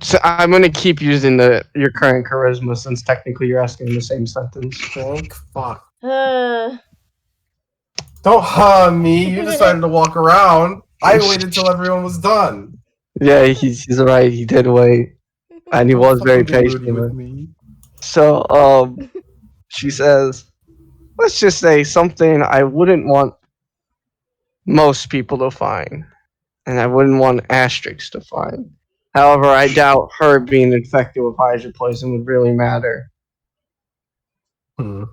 So I'm gonna keep using your current charisma since technically you're asking the same sentence. Fuck. Don't me. You decided to walk around. I waited till everyone was done. Yeah, he's right. He did wait, and he was very patient with me. So, she says, let's just say something I wouldn't want most people to find, and I wouldn't want Asterix to find. However, I doubt her being infected with Hydra poison would really matter. I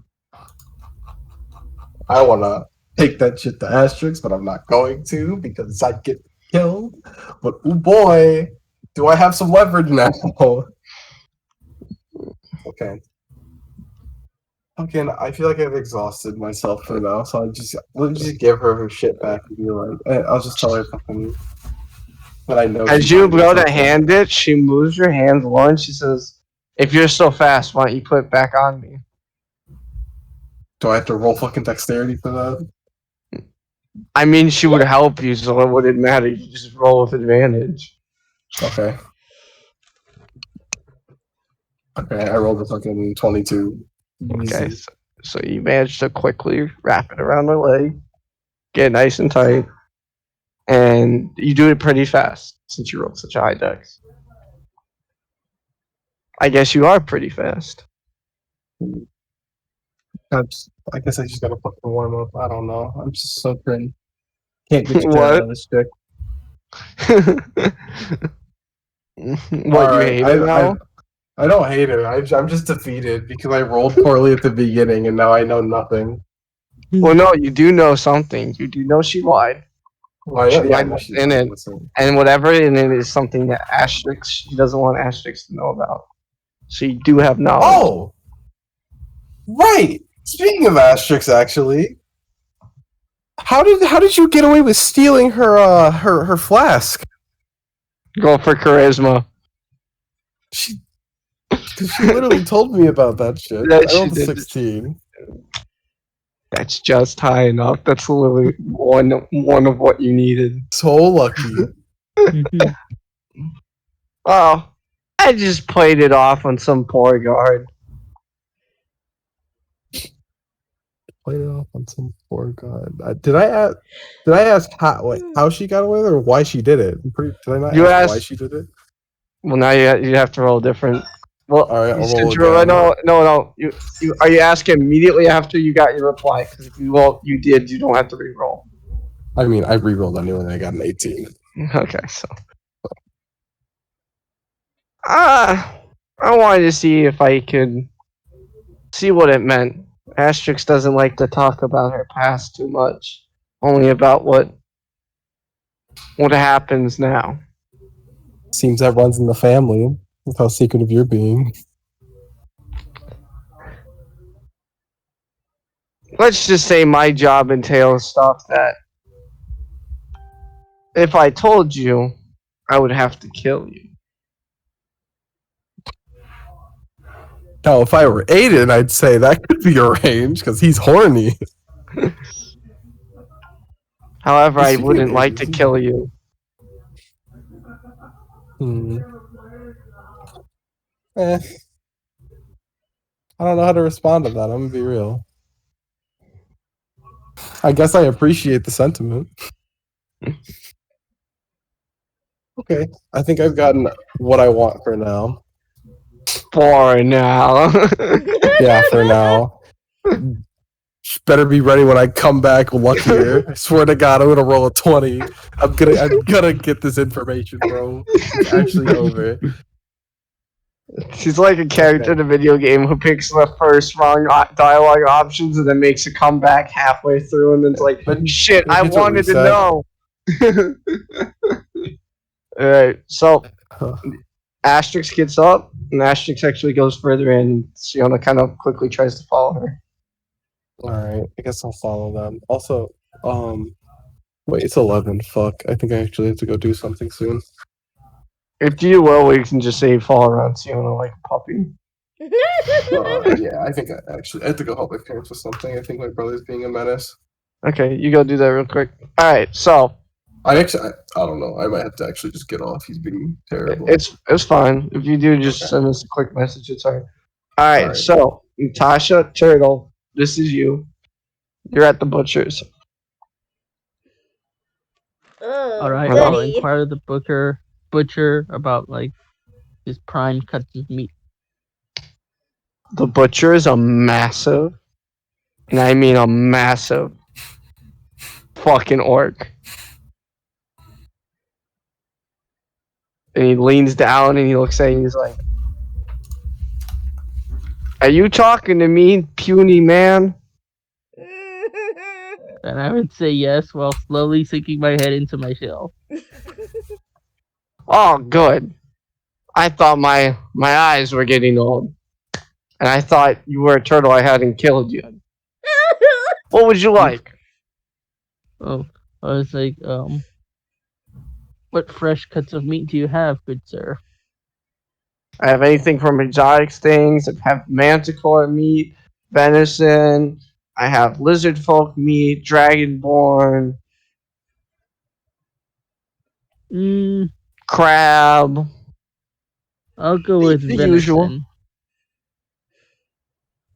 want to take that shit to Asterix, but I'm not going to because I'd get killed. But oh boy, do I have some leverage now. Okay. Okay, I feel like I've exhausted myself for now, so we'll just give her shit back and be like, I'll just tell her something that I know. As you go to hand it, she moves her hands low and she says, "If you're so fast, why don't you put it back on me?" Do I have to roll fucking dexterity for that? I mean, she would help you, so it wouldn't matter. You just roll with advantage. Okay. Okay, I rolled a fucking 22. Okay, so you managed to quickly wrap it around her leg, get it nice and tight, and you do it pretty fast since you rolled such a high dex. I guess you are pretty fast. I guess I just gotta fucking warm up. I don't know. I'm just so cringe. Can't get you What? out of this chick. What, you hate her now? I don't hate her. I'm just defeated because I rolled poorly at the beginning and now I know nothing. Well, no, you do know something. You do know she lied. Well, she lied in it. And whatever in it is something that Asterix, she doesn't want Asterix to know about. So you do have knowledge. Oh! Right! Speaking of Asterix, actually, how did you get away with stealing her flask? Go for charisma. She literally told me about that shit. I rolled 16. That's just high enough. That's literally one of what you needed. So lucky. Oh, I just played it off on some poor guard. Played it off on some poor guard. Did I ask how she got away with it or why she did it? Did I not ask why she did it? Well, now you have to roll different. Well, all right, I'll roll again. No. Are you asking immediately after you got your reply? Because if you did, you don't have to re-roll. I mean, I re-rolled anyway and I got an 18. Okay, so. I wanted to see if I could see what it meant. Asterix doesn't like to talk about her past too much. Only about what happens now. Seems that runs in the family. That's how secretive you're being. Let's just say my job entails stuff that if I told you, I would have to kill you. Now, if I were Aiden, I'd say that could be arranged because he's horny. However, I wouldn't like to kill you. I don't know how to respond to that. I'm gonna be real. I guess I appreciate the sentiment. Okay, I think I've gotten what I want for now. For now. Yeah, for now. Better be ready when I come back luckier. I swear to God, I'm gonna roll a 20. I'm gonna get this information, bro. It's actually over. She's like a character in a video game who picks the first wrong dialogue options and then makes a comeback halfway through and then it's like, shit, I wanted to know. Alright, so Asterix gets up and Asterix actually goes further in. Siona kind of quickly tries to follow her. Alright, I guess I'll follow them. Also, wait, it's 11. Fuck, I think I actually have to go do something soon. If you will, we can just say you fall around Siona like a puppy. Yeah, I think I have to go help my parents with something. I think my brother's being a menace. Okay, you go do that real quick. Alright, so I don't know. I might have to actually just get off. He's being terrible. It's fine. If you do, just Okay. send us a quick message. It's all right. All right. Alright. So Natasha Turtle, this is you. You're at the butcher's. All Oh, right, I'll Hello. goody. inquire the butcher about like his prime cuts of meat. The butcher is a massive, and I mean a massive, fucking orc. And he leans down and he looks at you and he's like, "Are you talking to me, puny man?" And I would say yes while slowly sinking my head into my shell. Oh, good. I thought my eyes were getting old, and I thought you were a turtle I hadn't killed yet. What would you like? Oh, I was like, what fresh cuts of meat do you have, good sir? I have anything from exotic things. I have manticore meat, venison. I have lizard folk meat, dragonborn, Mm, crab. I'll go with The usual. venison.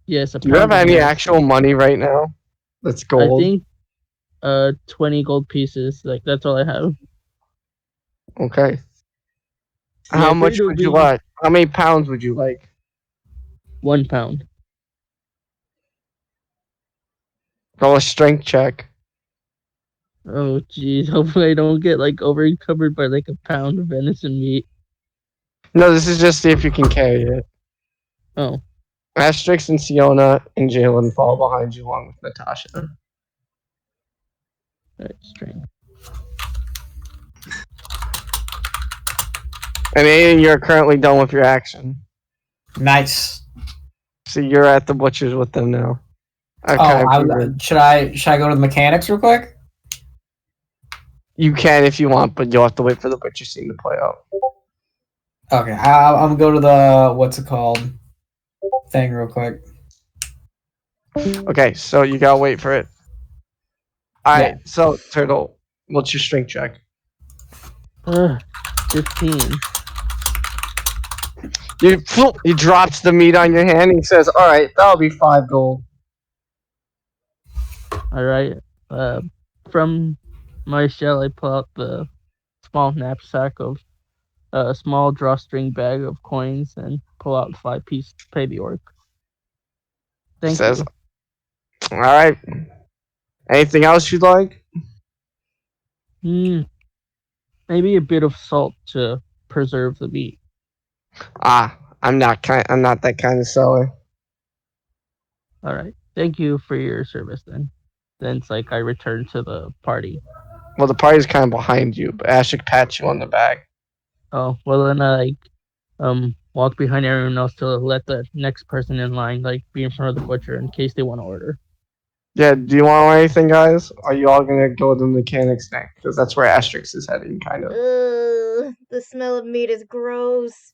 Yes, a Do you have pound of any actual venison. money right now? That's I gold. think 20 gold pieces. Like that's all I have. Okay. Yeah, How I much figured it would would you be like? How many pounds would you like? 1 pound. Roll a strength check. Oh jeez, hopefully I don't get like over encumbered by like a pound of venison meat. No, this is just see if you can carry it. Oh, Asterix and Siona and Jalen fall behind you along with Natasha. alright, strength. And Aiden, you're currently done with your action. Nice. So you're at the butcher's with them now. Should I go to the mechanics real quick? You can if you want, but you'll have to wait for the butcher scene to play out. Okay, I'm gonna go to the what's it called thing real quick. Okay, so you gotta wait for it. Alright, Yeah. so Turtle, what's your strength check? 15. He drops the meat on your hand and he says, "Alright, that'll be 5 gold." Alright. From my shell I pull out the small knapsack of a small drawstring bag of coins and pull out 5 pieces to pay the orc. Thank Says, you. "Alright. Anything else you'd like?" Maybe a bit of salt to preserve the meat. I'm not that kind of seller. Alright. Thank you for your service then. Then it's like I return to the party. Well, the party's kind of behind you, but Ashik pats you on the back. Oh, well then I walk behind everyone else to let the next person in line like be in front of the butcher in case they want to order. Yeah, do you want anything, guys? Are you all gonna go to the mechanics next? Because that's where Asterix is heading, kind of. Ugh, the smell of meat is gross.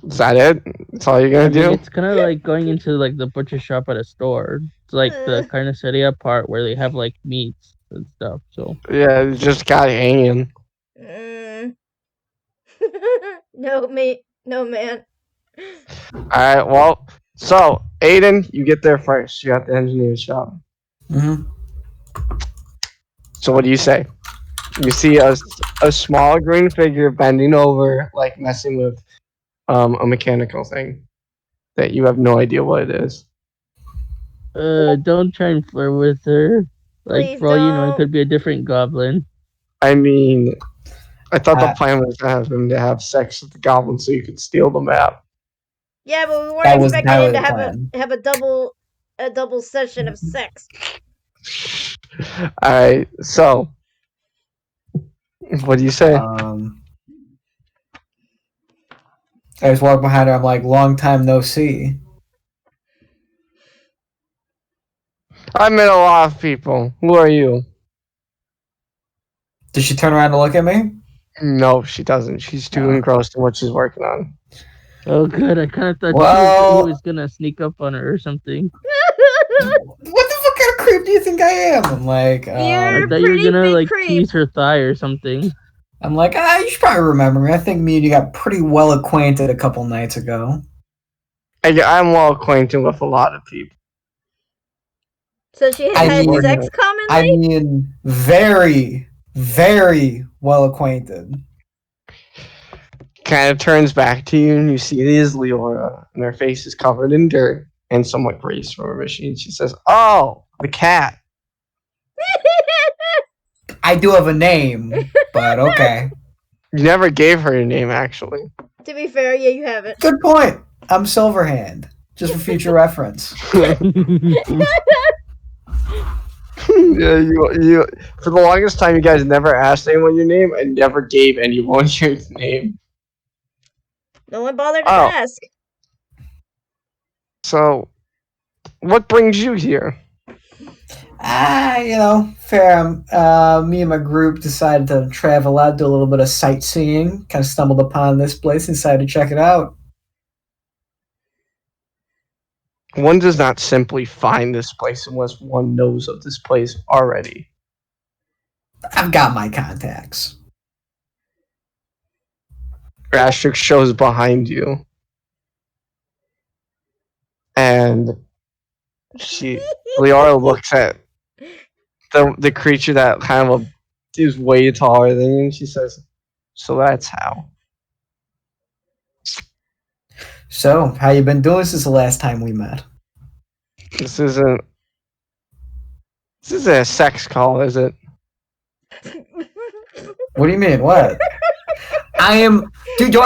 Is that it? That's all you're I gonna mean, do? it's kind of like going into like the butcher shop at a store. It's like the carniceria part where they have like meats and stuff. So Yeah, it's just got hanging. No, man. Alright, well, so, Aiden, you get there first. You're at the engineer's shop. Mm-hmm. So what do you say? You see a small green figure bending over, like messing with a mechanical thing that you have no idea what it is. don't try and flirt with her. Like Please for all you know, it don't. could be a different goblin. I mean, I thought the Uh, plan was to have him to have sex with the goblin so you could steal the map. Yeah, but we weren't That was expecting him to the plan. have a double session of sex. Alright, so what do you say? I just walk behind her. I'm like, long time no see. I met a lot of people. Who are you? Does she turn around to look at me? No, she doesn't. She's too Oh. engrossed in what she's working on. Oh, good. I kind of thought Well- he was gonna sneak up on her or something. What the fuck kind of creep do you think I am? I'm like, You're I a thought you were pretty gonna big like creep. tease her thigh or something. I'm like, you should probably remember me. I think me and you got pretty well acquainted a couple nights ago. I'm well acquainted with a lot of people. So she I had mean- sex I commonly? mean, very, very well acquainted. Kind of turns back to you, and you see it is Leora, and her face is covered in dirt and somewhat grease from her machine. She says, "Oh, the cat." I do have a name, but okay. You never gave her a name, actually. To be fair, yeah, you haven't. Good point. I'm Silverhand, just for future reference. Yeah, you. For the longest time, you guys never asked anyone your name and never gave anyone your name. No one bothered to Oh. ask. So, what brings you here? Fair. Me and my group decided to travel out, do a little bit of sightseeing. Kind of stumbled upon this place and decided to check it out. One does not simply find this place unless one knows of this place already. I've got my contacts. Rastrix shows behind you. And Leora looks at the creature that kind of is way taller than you, and she says, "So that's how." So, how you been doing since the last time we met? This isn't a sex call, is it? What do you mean? What? I am. Dude, do you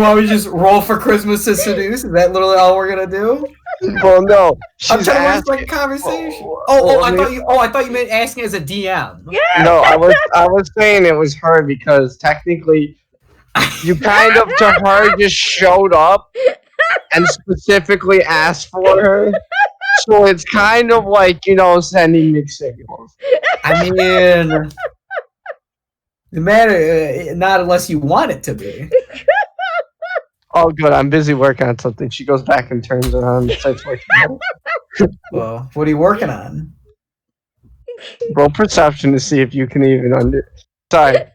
want me to just roll for Christmas to seduce? Is that literally all we're gonna do? Well, no. I'm She's trying to asking. like a conversation. Well, I thought you meant asking as a DM. No, I was saying it was her because technically, you kind of to her just showed up and specifically asked for her. So it's kind of like, sending mixed signals. I mean, the matter not unless you want it to be. Oh, good. I'm busy working on something. She goes back and turns around and starts working on it. Well, what are you working on? Roll perception to see if you can even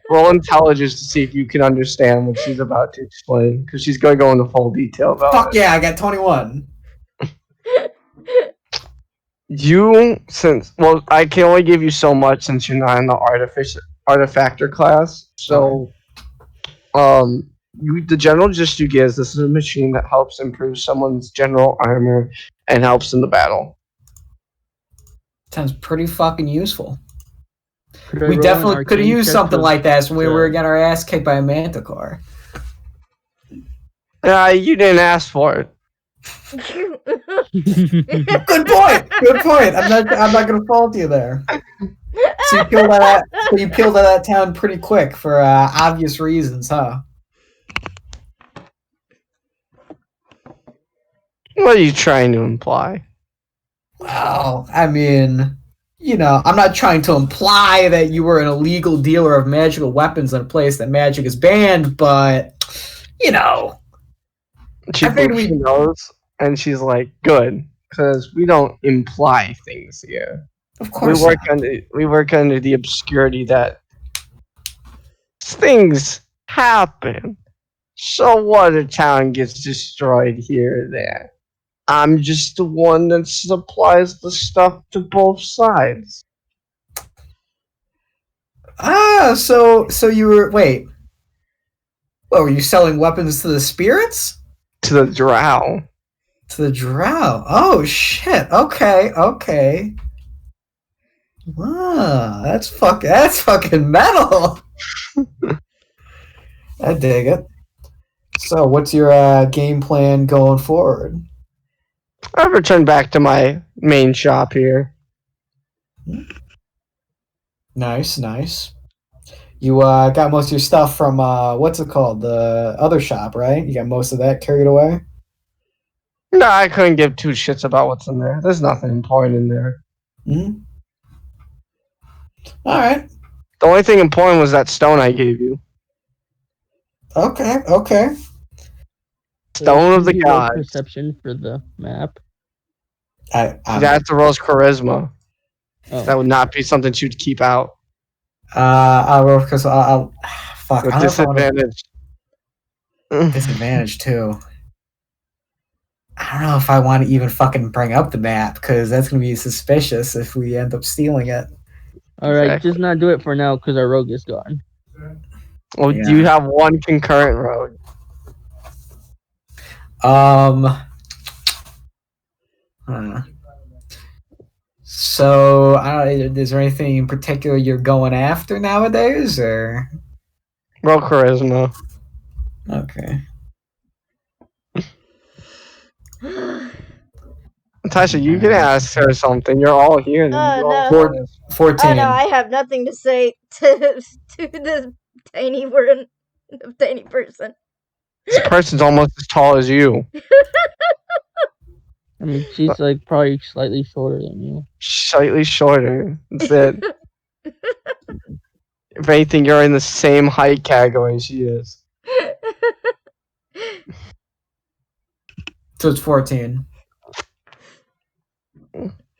roll intelligence to see if you can understand what she's about to explain. Because she's going to go into full detail about Fuck it. yeah, I got 21. I can only give you so much since you're not in the artifactor class. So, the general gist you get is this is a machine that helps improve someone's general armor and helps in the battle. Sounds pretty fucking useful. Could I We roll an definitely could have arcane used check something for- like that when we Yeah. were getting our ass kicked by a manticore. You didn't ask for it. Good point. Good point. I'm not gonna fault you there. So you peeled out of that town pretty quick for obvious reasons, huh? What are you trying to imply? Well, I mean, I'm not trying to imply that you were an illegal dealer of magical weapons in a place that magic is banned, but She I figured she knows, and she's like, "Good, because we don't imply things here. of course We work under the obscurity that things happen. So what? A town gets destroyed here or there. I'm just the one that supplies the stuff to both sides." So you were wait. What, were you selling weapons to the spirits? To the drow. To the drow. Oh shit. Okay. Wow, that's fucking metal. I dig it. So, what's your game plan going forward? I return back to my main shop here. Nice. You got most of your stuff from what's it called? The other shop, right? You got most of that carried away? No, I couldn't give two shits about what's in there. There's nothing important in there. Mm-hmm. All right. The only thing important was that stone I gave you. Okay. Stone of the Can you roll gods. Perception for the map. I'm That's the roll's charisma. Oh. That would not be something she'd keep out. I'll roll because I'll fuck. With I don't know if I want to disadvantage. disadvantage too. I don't know if I want to even fucking bring up the map because that's gonna be suspicious if we end up stealing it. All right, Exactly. just not do it for now because our rogue is gone. Well, Yeah. you have one concurrent rogue. So, is there anything in particular you're going after nowadays, or Roll charisma. okay? Tasha, you can ask her something. You're all here. Oh, You're all no. doing this. 14. Oh no, I have nothing to say to this tiny person. This person's almost as tall as you. I mean, she's like probably slightly shorter than you. Slightly shorter. That's it. If anything, you're in the same height category as she is. So it's 14.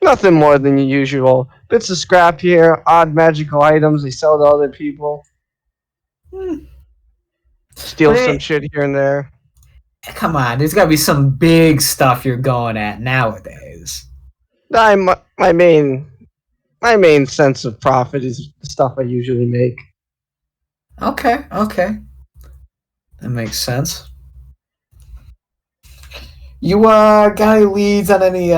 Nothing more than the usual. Bits of scrap here, odd magical items they sell to other people. Steal some shit here and there. Come on, there's got to be some big stuff you're going at nowadays. My main sense of profit is the stuff I usually make. Okay, that makes sense. You got any leads on any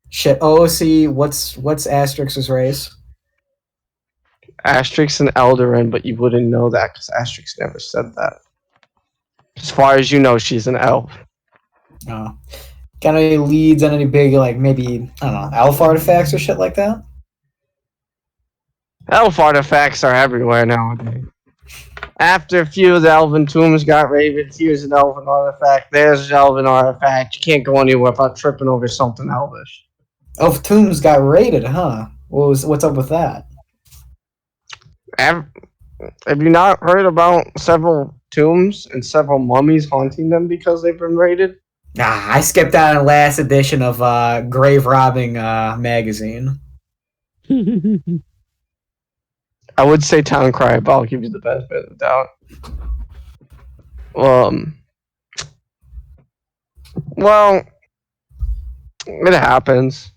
shit? OOC, what's Asterix's race? Asterix and Eldarin, but you wouldn't know that because Asterix never said that. As far as you know, she's an elf. Oh. Got any leads on any big, like, maybe, I don't know, elf artifacts or shit like that? Elf artifacts are everywhere nowadays. After a few of the elven tombs got raided, here's an elven artifact, there's an elven artifact. You can't go anywhere without tripping over something elvish. Elf tombs got raided, huh? What's up with that? Have you not heard about several tombs and several mummies haunting them because they've been raided? Nah, I skipped out on the last edition of Grave Robbing magazine. I would say Town Cry, but I'll give you the benefit of the doubt. Well, it happens.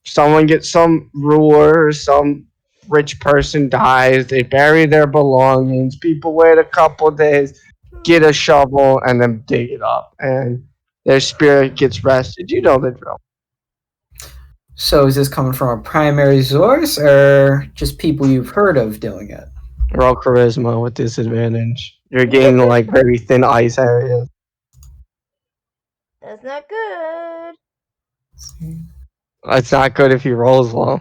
Someone gets some ruler, some rich person dies, they bury their belongings, people wait a couple days, get a shovel, and then dig it up, and their spirit gets rested. You know the drill. So is this coming from a primary source or just people you've heard of doing it? Roll charisma with disadvantage. You're getting like very thin ice areas. That's not good. It's not good if he rolls low.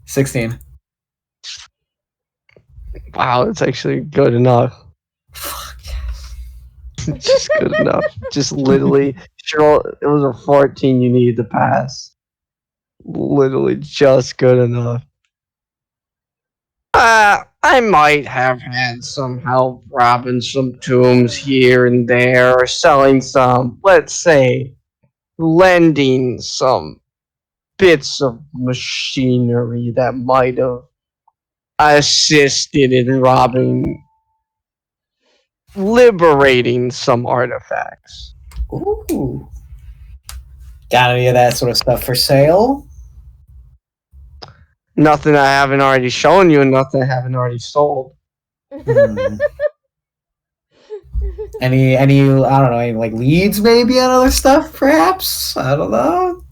16. Wow, it's actually good enough. Just good enough. Just literally, sure, it was a 14 you needed to pass. Literally just good enough. I might have had some help robbing some tombs here and there, or selling some, let's say, lending some bits of machinery that might have assisted in liberating some artifacts. Ooh. Got any of that sort of stuff for sale? Nothing I haven't already shown you, and nothing I haven't already sold. Any I don't know, any like leads maybe on other stuff perhaps? I don't know.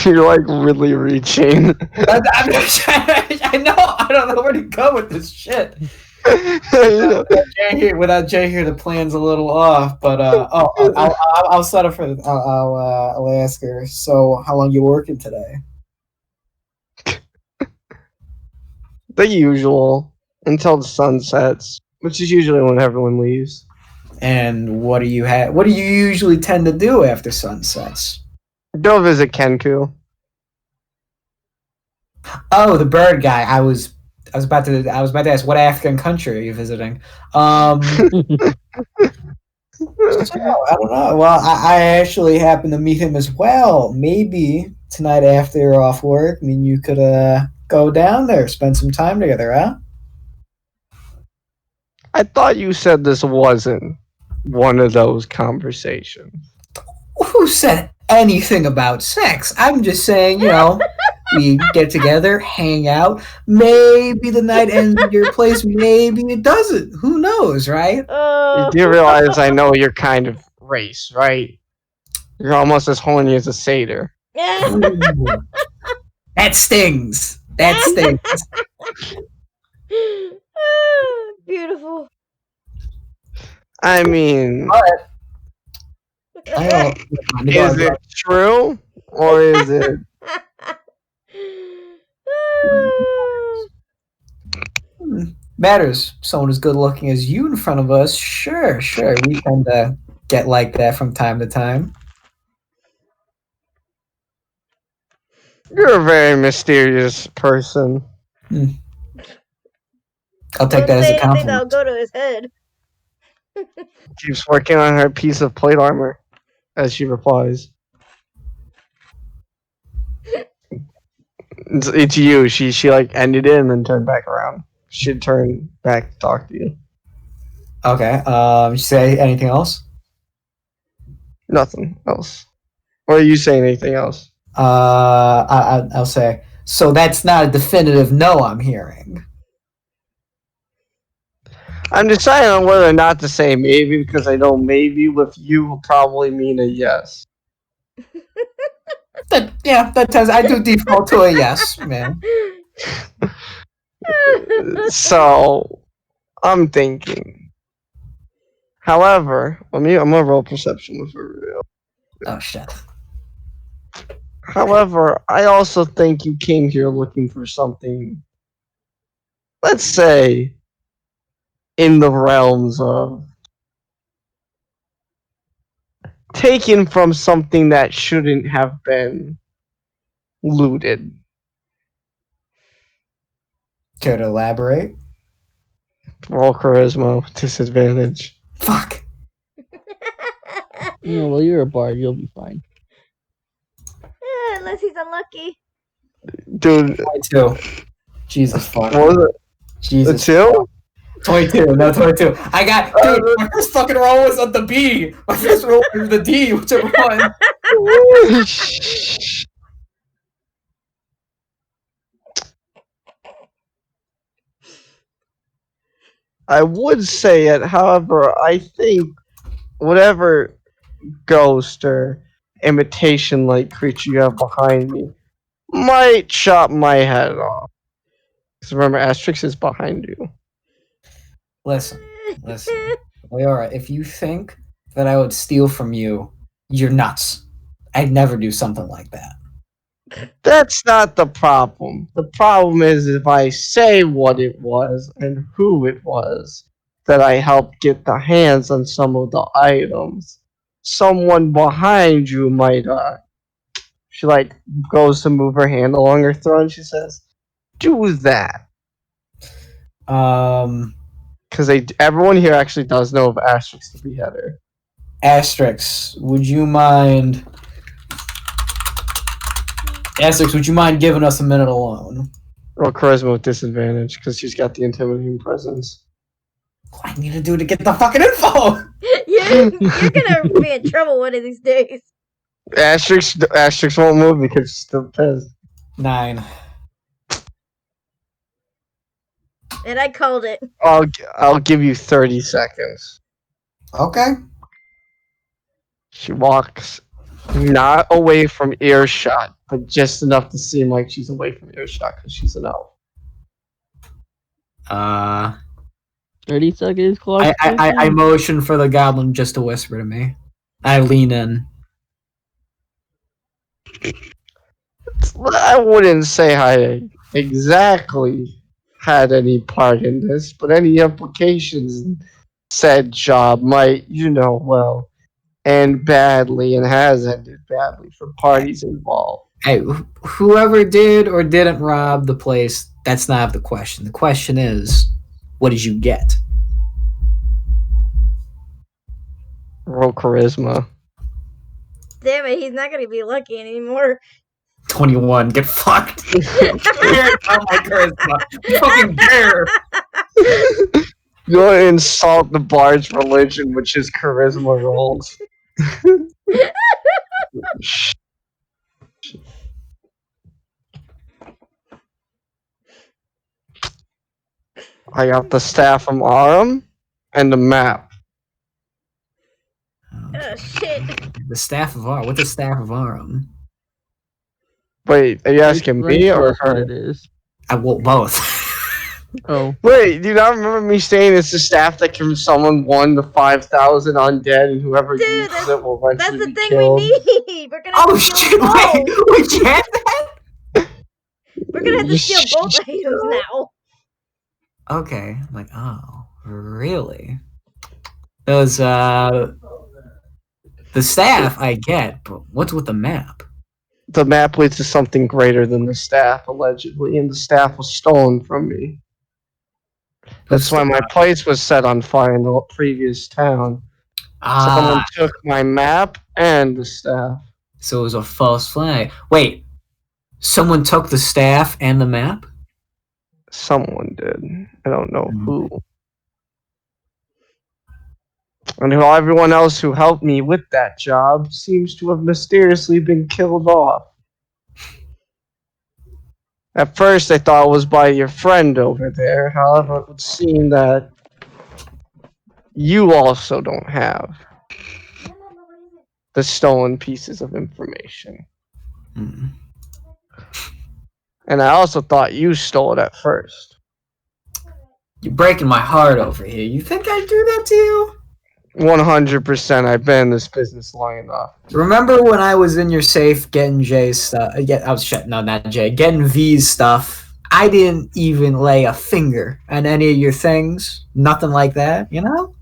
You're like really reaching. I know, I don't know where to go with this shit. Without Jay here, the plan's a little off. But I'll set up for. I'll ask her. So, how long you working today? The usual until the sun sets, which is usually when everyone leaves. And what do you usually tend to do after sunsets? Go visit Kenku. Oh, the bird guy. I was about to ask what African country are you visiting? So, I don't know. Well, I actually happened to meet him as well. Maybe tonight after you're off work, I mean, you could go down there, spend some time together, huh? I thought you said this wasn't one of those conversations. Who said anything about sex? I'm just saying, we get together, hang out. Maybe the night ends at your place. Maybe it doesn't. Who knows, right? You do realize I know your kind of race, right? You're almost as horny as a satyr. Ooh. That stings. That stings. Beautiful. I mean, I don't know. is it true or is it? Matters. Someone as good looking as you in front of us. Sure. We tend to get like that from time to time. You're a very mysterious person. I'll take that Don't as say a anything that'll compliment. go to his head. Keeps working on her piece of plate armor as she replies. It's you. She like ended it and then turned back around. She'd turn back to talk to you. Okay. You say anything else? Nothing else. Or are you saying anything else? I'll say. So that's not a definitive no. I'm hearing. I'm deciding on whether or not to say maybe because I know maybe with you will probably mean a yes. That does. I do default to a yes, man. So I'm thinking. However, I'm gonna roll perception with her real. Oh shit. However, I also think you came here looking for something, let's say, in the realms of taken from something that shouldn't have been looted. Care to elaborate? Roll charisma, disadvantage. Fuck. Well, you're a bard. You'll be fine. Unless he's unlucky. Dude, 22. Jesus fuck. what was it? A Jesus. 2? 22. No, 22. I got. Dude, my first fucking roll was on the B. My first roll was the D, whichever one. I would say it, however, I think whatever ghost or imitation like creature you have behind me might chop my head off. Because remember, Asterix is behind you. Listen. Leora, if you think that I would steal from you, you're nuts. I'd never do something like that. That's not the problem. The problem is if I say what it was and who it was that I helped get the hands on some of the items, someone behind you might, she like goes to move her hand along her throat and she says, do that. Because everyone here actually does know of Asterix the Beheader. Asterix, would you mind giving us a minute alone? Roll charisma with disadvantage because she's got the intimidating presence. What do I need to do to get the fucking info? You're gonna be in trouble one of these days. Asterix won't move because she's still pissed. 9. And I called it. I'll give you 30 seconds. Okay. She walks not away from earshot, but just enough to seem like she's away from earshot because she's an elf. 30 seconds clock. I motion for the goblin just to whisper to me. I lean in. I wouldn't say I exactly had any part in this, but any implications in said job might, well, end badly and has ended badly for parties involved. Hey, whoever did or didn't rob the place, that's not the question. The question is, what did you get? Roll charisma. Damn it, he's not gonna be lucky anymore. 21. Get fucked. Oh my charisma. You fucking dare. You want to insult the bard's religion, which is charisma rolls. I got the staff from Arum and the map. Oh shit. The staff of Arum. What's the staff of Arum? Wait, are you asking Explain me to or us what her? it is. I will both. Oh, Wait, do you not remember me saying it's the staff that can summon 1 to 5,000 undead, and whoever Dude, uses it will That's eventually the be thing killed? we need. We're gonna have Oh to steal shit! both. Wait, you had that? We're gonna have to steal both items now. Okay, I'm like, oh, really? Those the staff I get, but what's with the map? The map leads to something greater than the staff, allegedly, and the staff was stolen from me. That's why my place was set on fire in the previous town. Someone took my map and the staff. So it was a false flag. Wait, someone took the staff and the map? Someone did. I don't know who. And everyone else who helped me with that job seems to have mysteriously been killed off. At first, I thought it was by your friend over there. However, it would seem that you also don't have the stolen pieces of information. Hmm. And I also thought you stole it at first. You're breaking my heart over here. You think I'd do that to you? 100%. I've been in this business long enough. Remember when I was in your safe getting Jay's stuff? Not Jay. Getting V's stuff. I didn't even lay a finger on any of your things. Nothing like that, you know?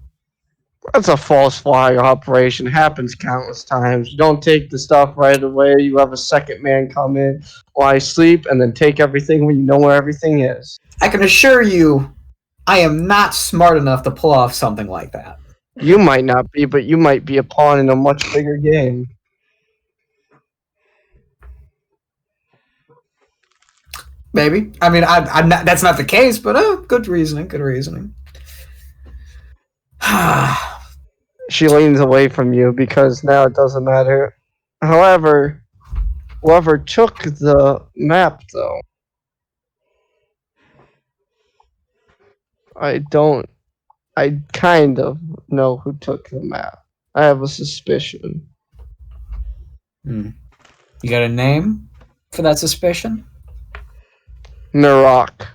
That's a false flag operation. Happens countless times. You don't take the stuff right away. You have a second man come in while I sleep and then take everything when you know where everything is. I can assure you, I am not smart enough to pull off something like that. You might not be, but you might be a pawn in a much bigger game. Maybe. I mean, I'm not, that's not the case, but good reasoning. Good reasoning. She leans away from you because now it doesn't matter. However, whoever took the map, though, I kind of know who took the map. I have a suspicion. You got a name for that suspicion? Narok.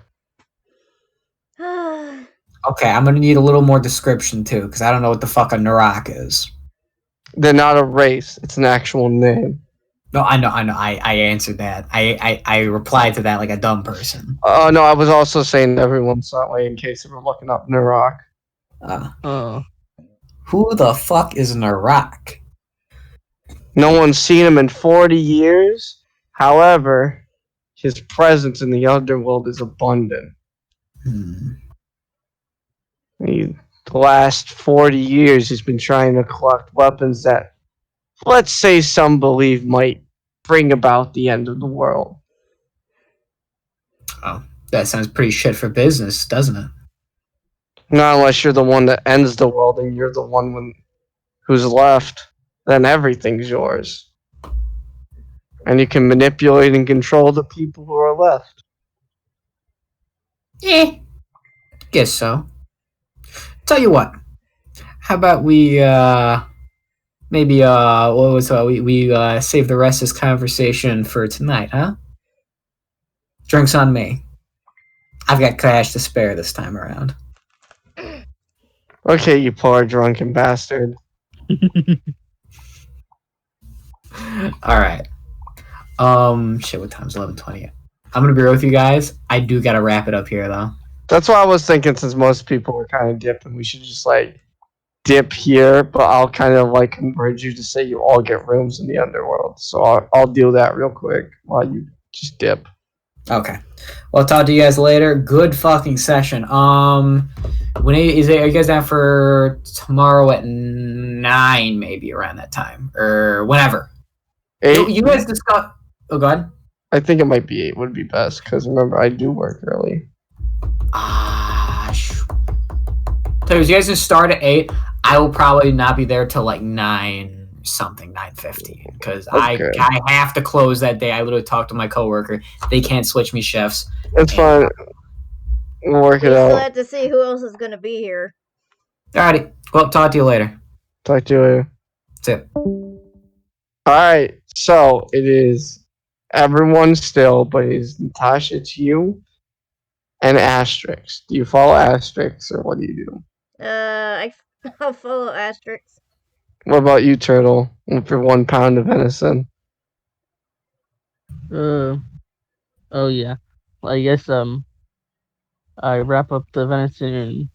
Okay, I'm gonna need a little more description too, because I don't know what the fuck a Narak is. They're not a race. It's an actual name. No, I know. I answered that. I replied to that like a dumb person. Oh, no, I was also saying everyone's that way in case they were looking up Narok. Who the fuck is Narak? No one's seen him in 40 years. However, his presence in the underworld is abundant. The last 40 years, he's been trying to collect weapons that, let's say, some believe might bring about the end of the world. Oh, that sounds pretty shit for business, doesn't it? Not unless you're the one that ends the world and you're the one who's left, then everything's yours. And you can manipulate and control the people who are left. Guess so. Tell you what. How about we maybe we save the rest of this conversation for tonight, huh? Drinks on me. I've got cash to spare this time around. Okay, you poor drunken bastard. Alright. Shit, what time's 11:20? I'm gonna be real with you guys. I do gotta wrap it up here though. That's what I was thinking, since most people were kind of dipping, we should just like dip here, but I'll kind of like converge you to say you all get rooms in the underworld. So I'll do that real quick while you just dip. Okay. Well, I'll talk to you guys later. Good fucking session. When are you guys down for tomorrow at 9, maybe around that time or whenever? 8. You guys discuss. Oh, God. I think it might be 8 would be best because remember I do work early. So you guys just start at 8. I will probably not be there till like 9 something, 9:15, because Okay. I have to close that day. I literally talked to my coworker. They can't switch me shifts. It's fine. We'll work We it still out. have to see who else is gonna be here. Alrighty. Well, talk to you later. Talk to you later. That's it. Alright, so it is everyone still, but it's Natasha, it's you and Asterix. Do you follow Asterix or what do you do? I'll follow Asterix. What about you, Turtle? For 1 pound of venison. Oh yeah. Well, I guess I wrap up the venison in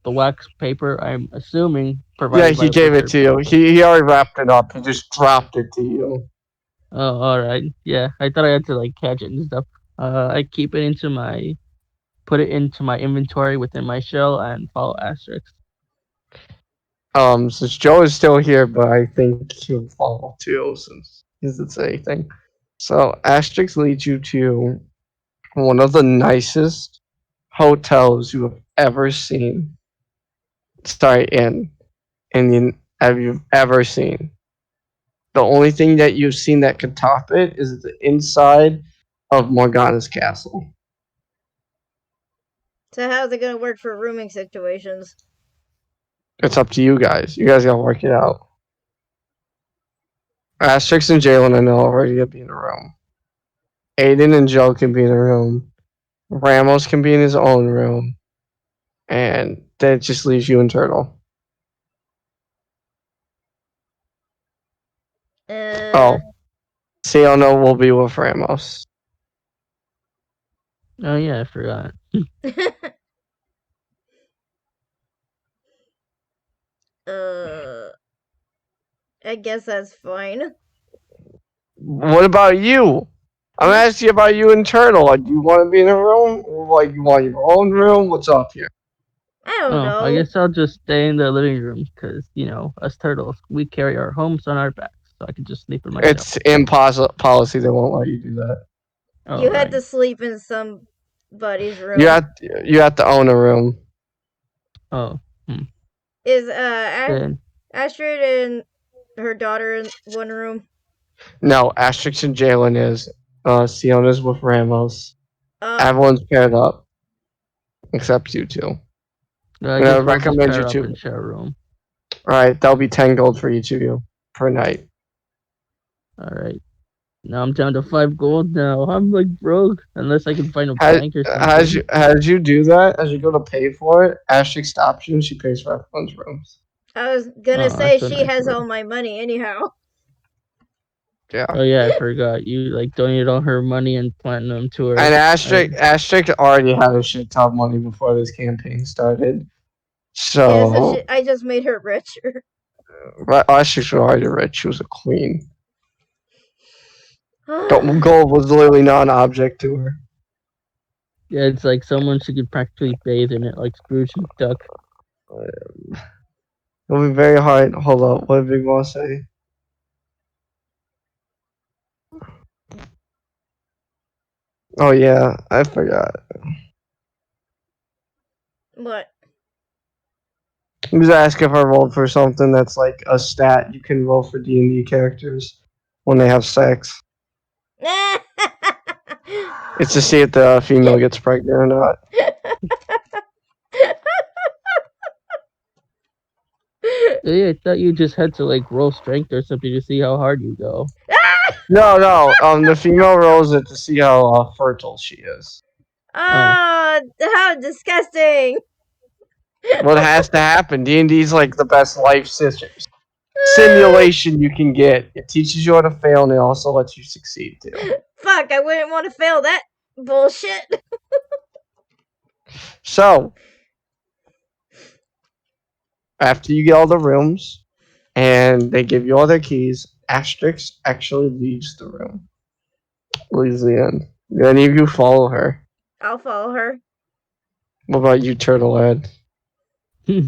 the wax paper. I'm assuming Yeah, provided by he the gave it butcher. to you. He already wrapped it up. He just dropped it to you. Oh, all right. Yeah, I thought I had to like catch it and stuff. I keep it put it into my inventory within my shell and follow Asterix. Since Joe is still here, but I think he'll follow too since he doesn't say anything. So Asterix leads you to one of the nicest hotels you have ever seen. Sorry, have you ever seen? The only thing that you've seen that could top it is the inside of Morgana's castle. So how's it gonna work for rooming situations? It's up to you guys. You guys gotta work it out. Asterix and Jalen, I know already gonna be in a room. Aiden and Joe can be in a room. Ramos can be in his own room. And then it just leaves you and Turtle. Oh, Siona will be with Ramos. Oh yeah, I forgot. I guess that's fine. What about you? I'm asking you about you and Turtle. Like, do you want to be in a room? Or, like, you want your own room? What's up here? I don't Oh, know. I guess I'll just stay in the living room because us turtles, we carry our homes on our backs, so I can just sleep in my shell. It's in policy. They won't let you do that. Oh, You right. had to sleep in somebody's room. You have to own a room. Oh, Is then Astrid and her daughter in one room? No, Asterix and Jalen is. Siona's with Ramos. Uh, Everyone's paired up. Except you two. I And I guess we'll just recommend pair you up two. and share a room. Alright, that'll be 10 gold for each of you per night. All right. Now I'm down to 5 gold. Now I'm like broke unless I can find a As, bank or something. as you do that, as you go to pay for it, Asterix stops you and she pays for everyone's rooms. I was gonna Oh, say that's so she nice has of her. all my money anyhow. Yeah. Oh yeah, I forgot. You like donated all her money and platinum to her. And Asterix already had a shit ton of money before this campaign started. Yeah, So, I just made her richer. Asterix was already rich. She was a queen. Gold was literally not an object to her. Yeah, it's like someone she could practically bathe in it, like Scrooge McDuck. It'll be very hard. Hold up. What did Big Boss say? Oh, yeah. I forgot. What? He was asking if I rolled for something that's like a stat you can roll for D&D characters when they have sex. It's to see if the female gets pregnant or not. Yeah, I thought you just had to like roll strength or something to see how hard you go. No. The female rolls it to see how fertile she is. Oh, how disgusting! What has to happen? D&D is like the best life simulation you can get. It teaches you how to fail and it also lets you succeed too. Fuck, I wouldn't want to fail that bullshit. So, after you get all the rooms and they give you all their keys, Asterix actually leaves the room. Leaves the end. Do any of you follow her? I'll follow her. What about you, Turtlehead?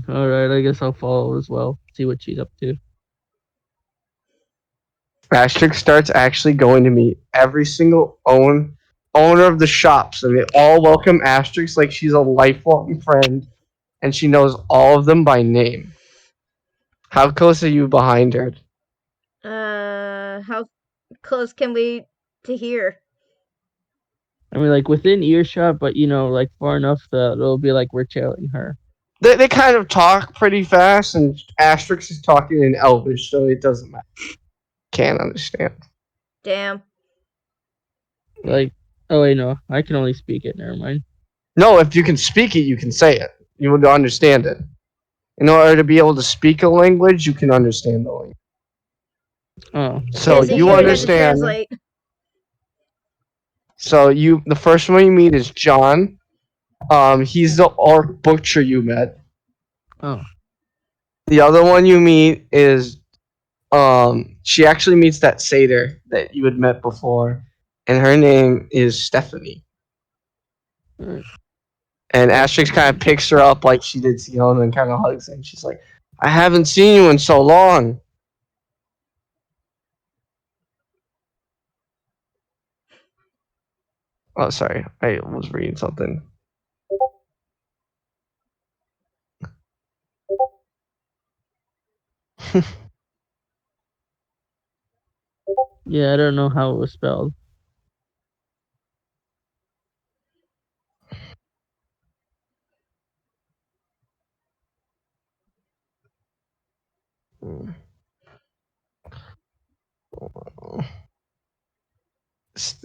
All right, I guess I'll follow as well. See what she's up to. Asterix starts actually going to meet every single owner of the shops, and they all welcome Asterix like she's a lifelong friend, and she knows all of them by name. How close are you behind her? How close can we to here? I mean, like within earshot, but like far enough that it'll be like we're trailing her. They kind of talk pretty fast, and Asterix is talking in Elvish, so it doesn't matter. Can't understand. Damn. Like, oh wait, no, I can only speak it. Never mind. No, if you can speak it, you can say it. You would understand it. In order to be able to speak a language, you can understand the language. Oh, So Yeah, you would have to understand. translate. So the first one you meet is John. He's the orc butcher you met. oh, The other one you meet is she actually meets that satyr that you had met before, and her name is Stephanie. alright. And Asterix kind of picks her up like she did Siona and kind of hugs her. And she's like, I haven't seen you in so long. Oh, sorry. I was reading something. Yeah, I don't know how it was spelled.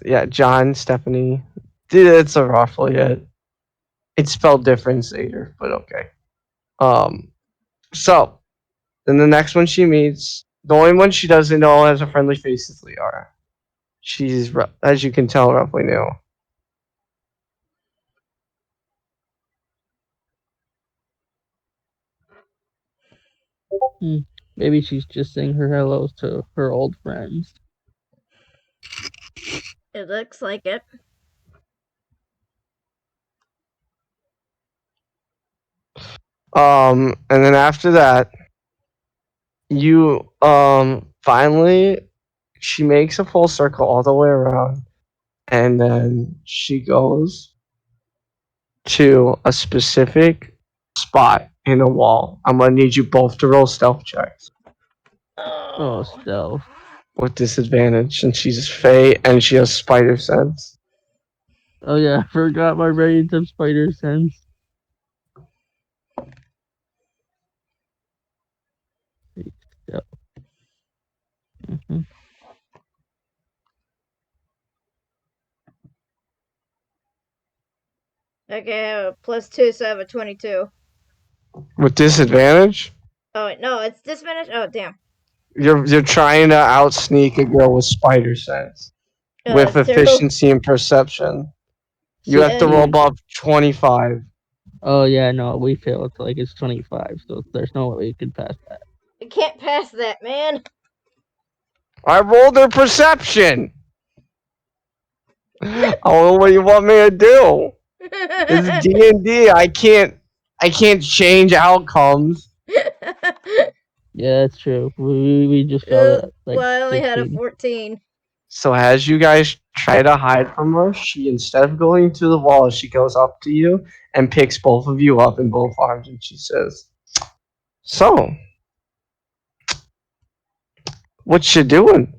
Yeah, John, Stephanie. Dude, it's a raffle yet. It's spelled different, satyr, but okay. So then the next one she meets, the only one she doesn't know has a friendly face is Liara. She's, as you can tell, roughly new. Maybe she's just saying her hellos to her old friends. It looks like it. And then after that, you finally she makes a full circle all the way around, and then she goes to a specific spot in a wall. I'm gonna need you both to roll stealth checks Oh, stealth. with disadvantage, and she's Fey and she has spider sense. Oh yeah, I forgot my range of spider sense. Stealth. Mhm. Okay, I have a +2, so I have a 22. With disadvantage, Oh, wait, no, it's disadvantage? Oh, damn. you're trying to out sneak a girl with spider sense Oh, with that's terrible. efficiency and perception. You have to roll above 25. Oh yeah, no, we failed. Like it's 25, so there's no way we could pass that. I can't pass that, man. I rolled her perception. I don't know what you want me to do. It's DnD. I can't change outcomes. Yeah, that's true. We just failed at like well, I only had a 16. 14. So as you guys try to hide from her, she instead of going to the wall, she goes up to you and picks both of you up in both arms, and she says, "So, what you doing?"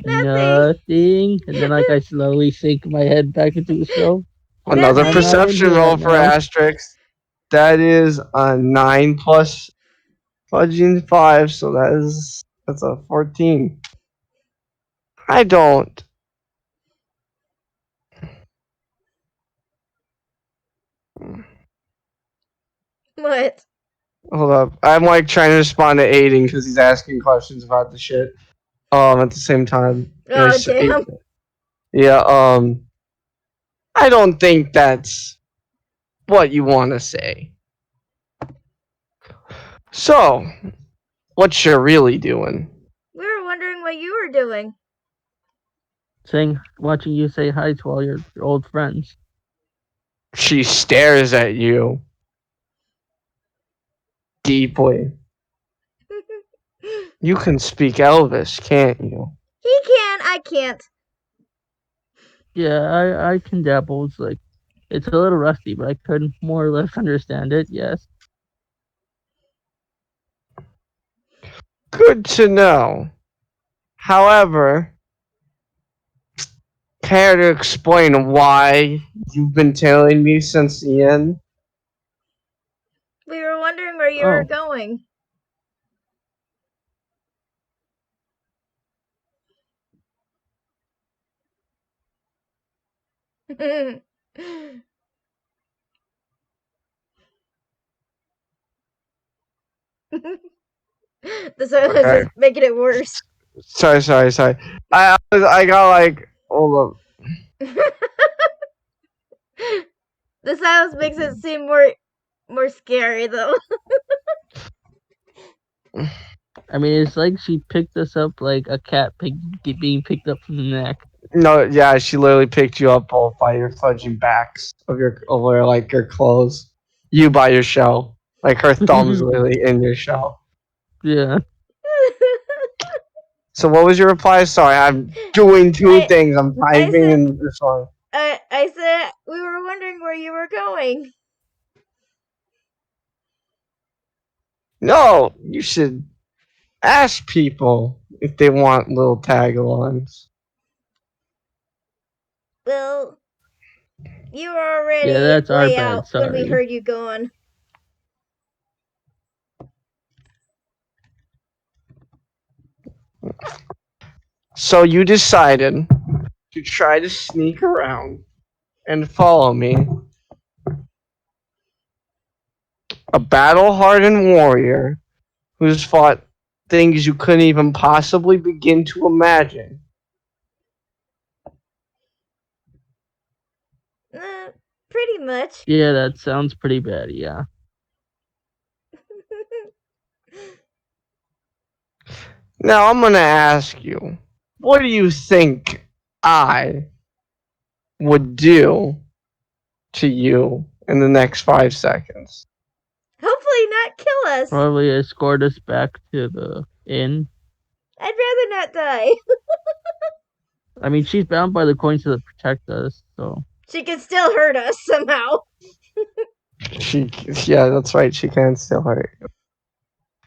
Nothing. And then like I slowly sink my head back into the shelf. Another Nothing. perception roll for Asterix. That is a 9 plus fudging 5, so that's a 14. I don't. What? Hold up. I'm like trying to respond to Aiden because he's asking questions about the shit. At the same time. Oh, damn. Yeah, I don't think that's what you want to say. So, what you're really doing? We were wondering what you were doing. watching you say hi to all your old friends. She stares at you deeply. You can speak Elvis, can't you? He can, I can't. Yeah, I can dabble. It's a little rusty, but I could more or less understand it. Yes. Good to know. However, care to explain why you've been tailing me since the end? We were wondering where you Oh. were going. The silence Okay. is making it worse. Sorry. I got like, hold The silence makes it seem more scary though. I mean, it's like she picked us up like a cat being picked up from the neck. No, yeah, she literally picked you up both by your fudging backs of over like your clothes. You by your shell. Like her thumb's literally in your shell. Yeah. So what was your reply? Sorry, I'm doing two things. I'm typing said- and sorry. I said we were wondering where you were going. No, you should ask people if they want little tag-alongs. Well, you were already Yeah, that's our way bad, out when we sorry. heard you going. So you decided to try to sneak around and follow me. A battle-hardened warrior who's fought things you couldn't even possibly begin to imagine. Pretty much. Yeah, that sounds pretty bad. Yeah. Now I'm gonna ask you, what do you think I would do to you in the next 5 seconds? Hopefully not kill us. Probably escort us back to the inn. I'd rather not die. I mean, she's bound by the coins to protect us, so. She can still hurt us somehow. Yeah, that's right. She can still hurt you.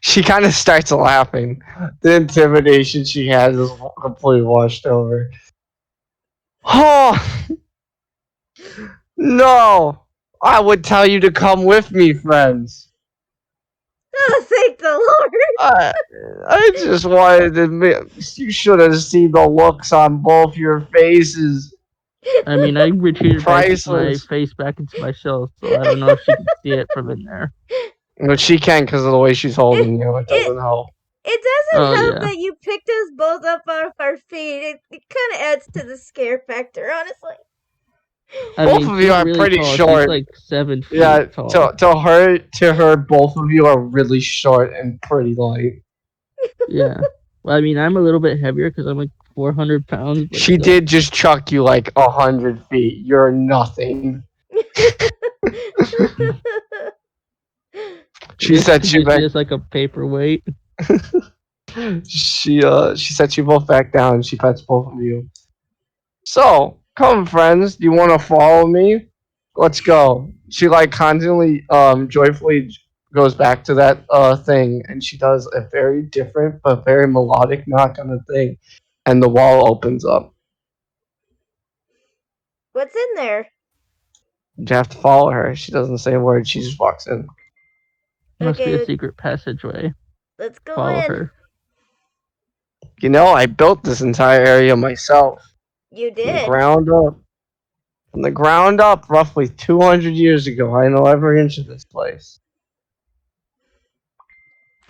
She kind of starts laughing. The intimidation she has is completely washed over. Oh no! I would tell you to come with me, friends. Oh, thank the Lord. I just wanted to admit, you should have seen the looks on both your faces. I mean, I retreated my Priceless. face back into my shell, so I don't know if she can see it from in there. But she can because of the way she's holding you. It doesn't help. It doesn't Oh, help yeah. that you picked us both up off our feet. It kind of adds to the scare factor, honestly. I Both mean, of you she's are really pretty tall. short. She's like 7 feet Yeah, tall. to her, both of you are really short and pretty light. Yeah. Well, I mean, I'm a little bit heavier because I'm like 400 pounds. But She still. did just chuck you like 100 feet. You're nothing. She Just set you back. just like a paperweight. She sets you both back down. She pets both of you. So, come friends, do you want to follow me? Let's go. She like constantly, joyfully goes back to that thing, and she does a very different but very melodic knock on the thing, and the wall opens up. What's in there? You have to follow her. She doesn't say a word. She just walks in. Must be Okay. a secret passageway. Let's go Follow in. her. You know, I built this entire area myself. You From the did. ground up. From the ground up, roughly 200 years ago. I know every inch of this place.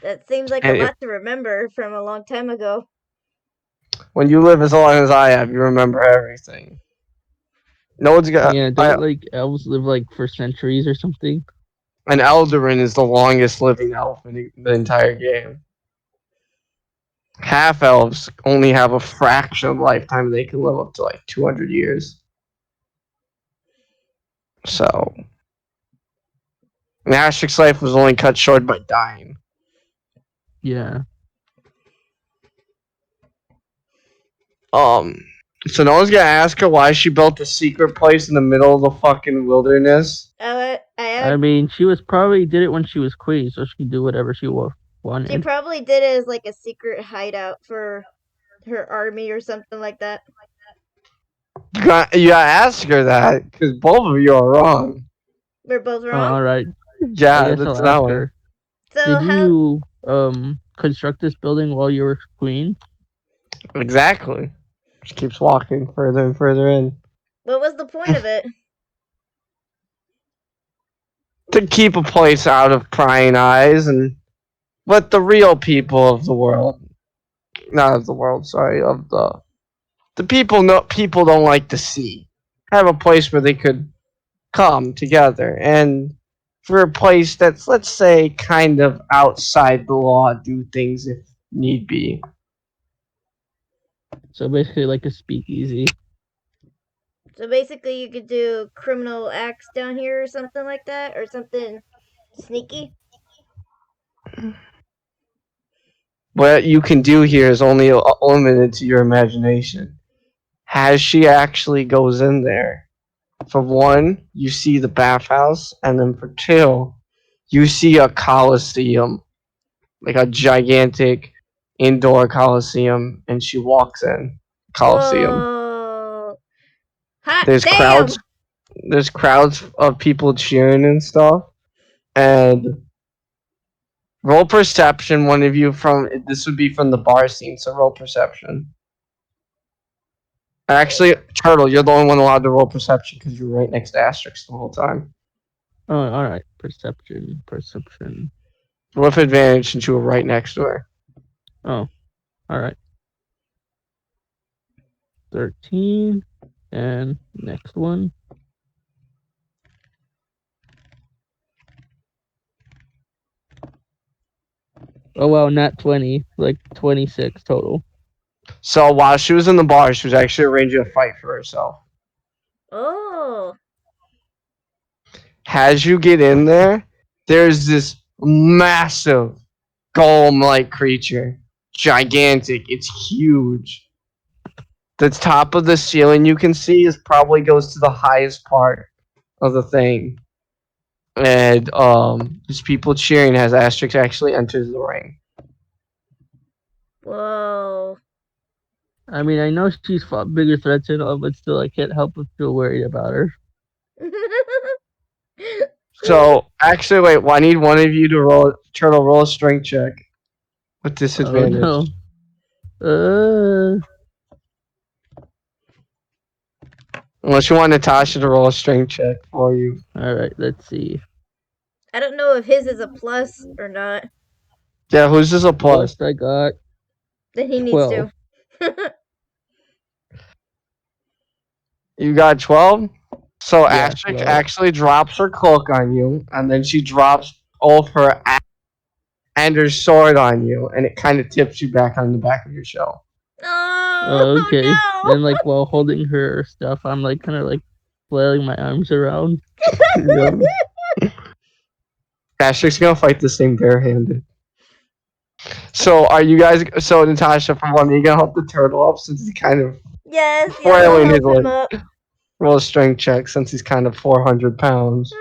That seems like And a lot to remember from a long time ago. when you live as long as I have, you remember everything. No one's got. Yeah, don't like elves live like for centuries or something? An Eldarin is the longest living elf in the entire game. half elves only have a fraction of lifetime. They can live up to like 200 years. So, Asterix's life was only cut short by dying. Yeah. So no one's gonna ask her why she built a secret place in the middle of the fucking wilderness. I mean, she was probably did it when she was queen, so she could do whatever she She wanted. probably did it as like a secret hideout for her army or something like that. You gotta ask her that, because both of you are wrong. We're both Oh, wrong. all right. I Yeah, guess that's I'll that ask one. her. So Did how? you construct this building while you were queen? Exactly. She keeps walking further and further in. What was the point of it? To keep a place out of prying eyes and let the real people of the world, not of the world, sorry, of the people people don't like to see, have a place where they could come together and for a place that's, let's say, kind of outside the law, do things if need be. So basically, like a speakeasy. So basically, you could do criminal acts down here or something like that, or something sneaky. What you can do here is only limited to your imagination. As she actually goes in there, for one, you see the bathhouse, and then for two, you see a coliseum, like a gigantic indoor coliseum, and she walks in coliseum. Whoa! Hot There's damn! crowds of people cheering and stuff, and roll perception. One of you from this would be from the bar scene, so roll perception. Actually, Turtle, you're the only one allowed to roll perception because you're right next to Asterix the whole time. Oh, all right. Perception. With advantage since you were right next to her. Oh, all right. 13, and next one. Oh wow, not 20, like 26 total. So while she was in the bar, she was actually arranging a fight for herself. Oh, As you get in there, there's this massive golem-like creature. Gigantic. It's huge. The top of the ceiling you can see is probably goes to the highest part of the thing. And there's people cheering as Asterix actually enters the ring. whoa! I mean, I know she's fought bigger threats and all, but still, I can't help but feel worried about her. So actually, wait. Well, I need one of you to roll a strength check with Oh disadvantage. no. Unless you want Natasha to roll a strength check for you. All right. Let's see. I don't know if his is a plus or not. Yeah, who's this a plus? Plus, I got Then he needs 12. to. You got 12? So Yeah, Asterix 12. actually drops her cloak on you, and then she drops both her axe and her sword on you, and it kind of tips you back on the back of your shell. Oh Okay. no! Then, like, while holding her stuff, I'm like kind of like flailing my arms around. Asterix gonna fight this thing barehanded. So are you guys? So Natasha, for one, are you gonna help the turtle up since he's kind of Yes, I'll flailing his help him leg? up. Roll a strength check since he's kind of 400 pounds.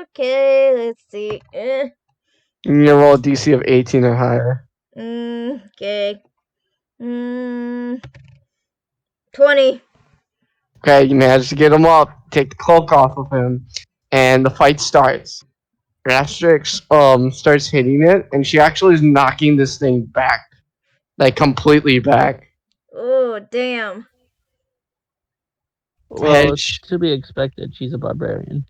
Okay, let's see. You need to roll a DC of 18 or higher. Okay. 20. Okay, you manage to get him up, take the cloak off of him, and the fight starts. Asterix starts hitting it, and she actually is knocking this thing back, like completely back. Oh, damn. Well, it's As, to be expected. She's a barbarian.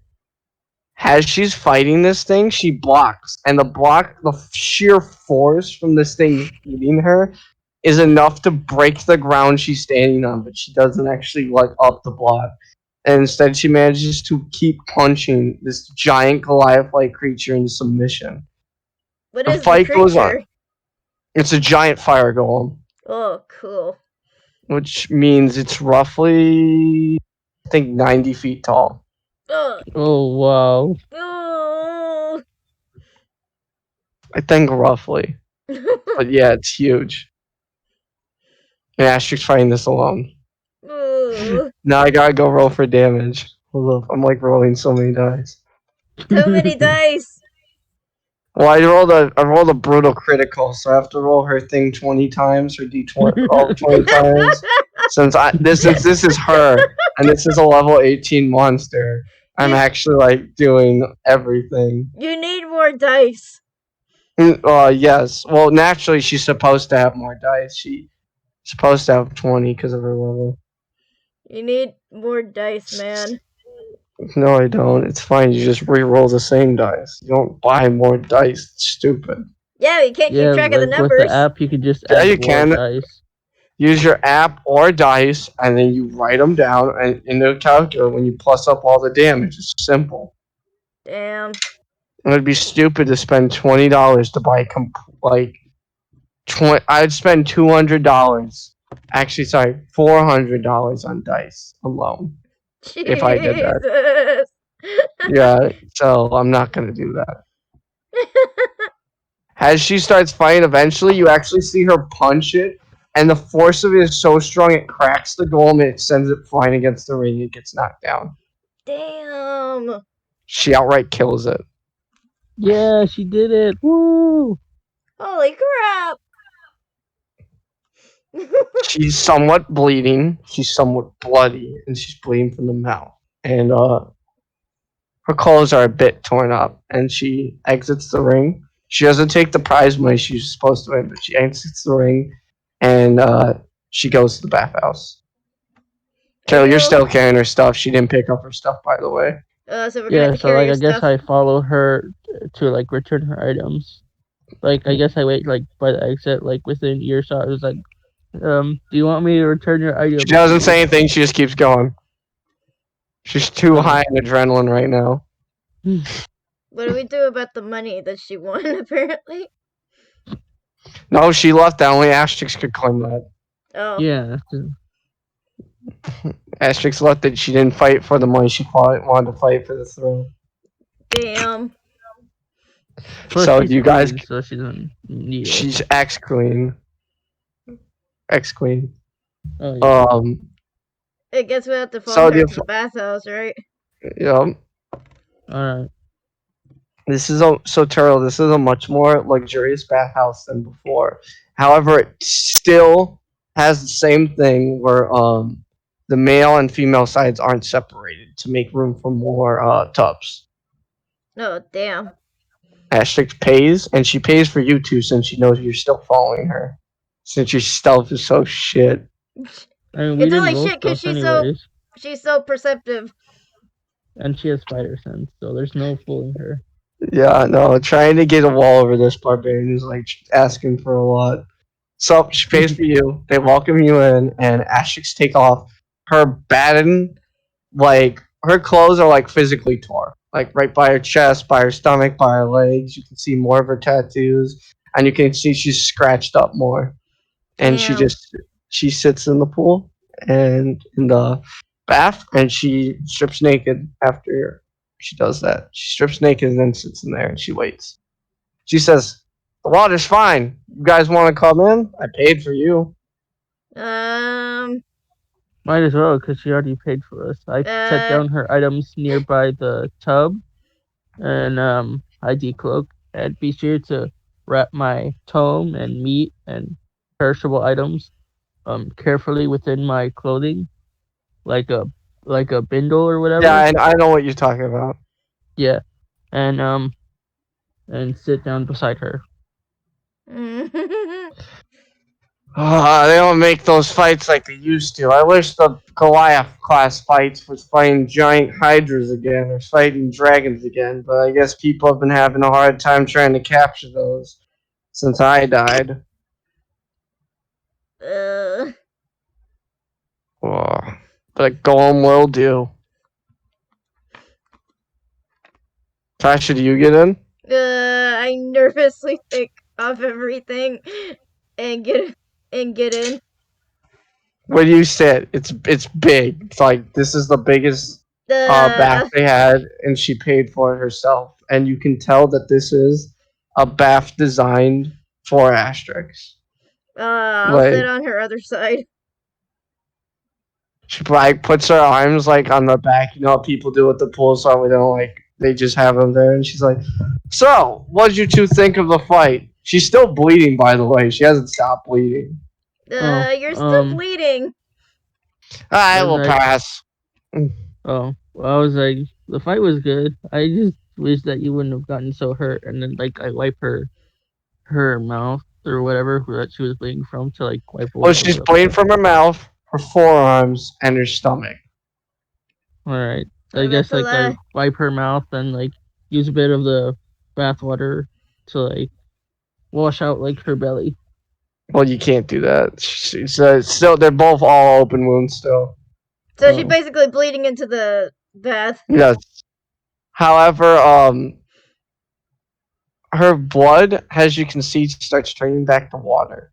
as she's fighting this thing, she blocks, and the sheer force from this thing hitting her is enough to break the ground she's standing on, but she doesn't actually like up the block. And instead, she manages to keep punching this giant Goliath-like creature into submission. What The is the fight goes on. creature? It's a giant fire golem, Oh, cool. which means it's roughly, I think, 90 feet tall. Oh, Oh wow. oh. I think roughly. But yeah, it's huge. And Asterix fighting this alone. Ooh. Now I gotta go roll for damage. Hold up, I'm like rolling so many dice. So many dice. Well, I rolled a brutal critical, so I have to roll her thing 20 times, her d20 all 20 times. Since this is her and this is a level 18 monster, I'm You, actually like doing everything. you need more dice. Yes. Well, naturally she's supposed to have more dice. She's supposed to have 20 because of her level. You need more dice, man. No, I don't. It's fine. You just re-roll the same dice. You don't buy more dice. It's stupid. Yeah, you can't keep Yeah, track of the like with the numbers. app, you could just Yeah, add you more can. dice. Use your app or dice, and then you write them down and in the calculator when you plus up all the damage. It's simple. Damn. It would be stupid to spend $20 to buy like 20. I'd spend $200. Actually, sorry, $400 on dice alone if I did that. Jesus. Yeah, so I'm not gonna do that. As she starts fighting, eventually you actually see her punch it, and the force of it is so strong it cracks the golem and it sends it flying against the ring and it gets knocked down. Damn. She outright kills it. Yeah, she did it. Woo! Holy crap. She's somewhat bleeding, she's somewhat bloody, and she's bleeding from the mouth. And her clothes are a bit torn up, and she exits the ring. She doesn't take the prize money she's supposed to win, but she exits the ring, and she goes to the bathhouse. Carol, you're still carrying her stuff. She didn't pick up her stuff, by the way. So we're gonna have Yeah, to so carry like your I guess stuff. I follow her to like return her items. Like I guess I wait like by the exit, like within earshot. I was like, do you want me to return your items? She doesn't say please?" anything. She just keeps going. She's too Oh. high in adrenaline right now. What do we do about the money that she won, apparently? No, she left. That only Asterix could claim that. Oh. Yeah. Asterix left that she didn't fight for the money. She wanted to fight for the throne. Damn. Plus So she's you guys, queen, so she doesn't need it. she's ex-queen. Ex-queen. Oh yeah. I guess we have to So follow her the to the bathhouse, right? yeah. Alright. This is a much more luxurious bathhouse than before. However, it still has the same thing where the male and female sides aren't separated to make room for more tubs. Oh, damn. Asterix pays, and she pays for you too, since she knows you're still following her. Since your stealth is so shit. I mean, we It's didn't only roll shit because stuff anyways, she's so perceptive. and she has spider sense, so there's no fooling her. Yeah, no, trying to get a wall over this barbarian is like asking for a lot. So she pays for you. They welcome you in, and Asterix take off. Her batten, like her clothes are like physically tore, like right by her chest, by her stomach, by her legs. You can see more of her tattoos, and you can see she's scratched up more. And Damn. she sits in the pool and in the bath, and she strips naked after she does that. She strips naked and then sits in there and she waits. She says, "The water's fine. You guys want to come in? I paid for you." Might as well, because she already paid for us. I set down her items nearby the tub, and I decloak, and be sure to wrap my tome and meat and perishable items carefully within my clothing, like a bindle or whatever. Yeah, I know what you're talking about. Yeah, and sit down beside her. They don't make those fights like they used to. I wish the Goliath class fights was fighting giant hydras again or fighting dragons again, but I guess people have been having a hard time trying to capture those since I died. But Golem will do. Tasha, do you get in? I nervously think of everything. and get in. When you said it's big, it's like this is the biggest bath Uh, they had, and she paid for it herself. And you can tell that this is a bath designed for Asterix. I'll Like sit on her other side. she like puts her arms like on the back. You know what people do with the pool, so we don't like they just have them there. And she's like, "So, what did you two think of the fight?" She's still bleeding, by the way. She hasn't stopped bleeding. Oh, You're still bleeding. I was will like, pass. well, I was like, the fight was good. I just wish that you wouldn't have gotten so hurt. And then like I wipe her mouth or whatever that she was bleeding from to like wipe Well, away a she's little bleeding bit. from her mouth, her forearms, and her stomach. All right, I Oh, guess that's a like I lot. wipe her mouth and like use a bit of the bath water to like wash out like her belly. Well, you can't do that. She's still, they're both all open wounds still. So she's Oh, basically bleeding into the bath. Yes. However, her blood, as you can see, starts turning back to water,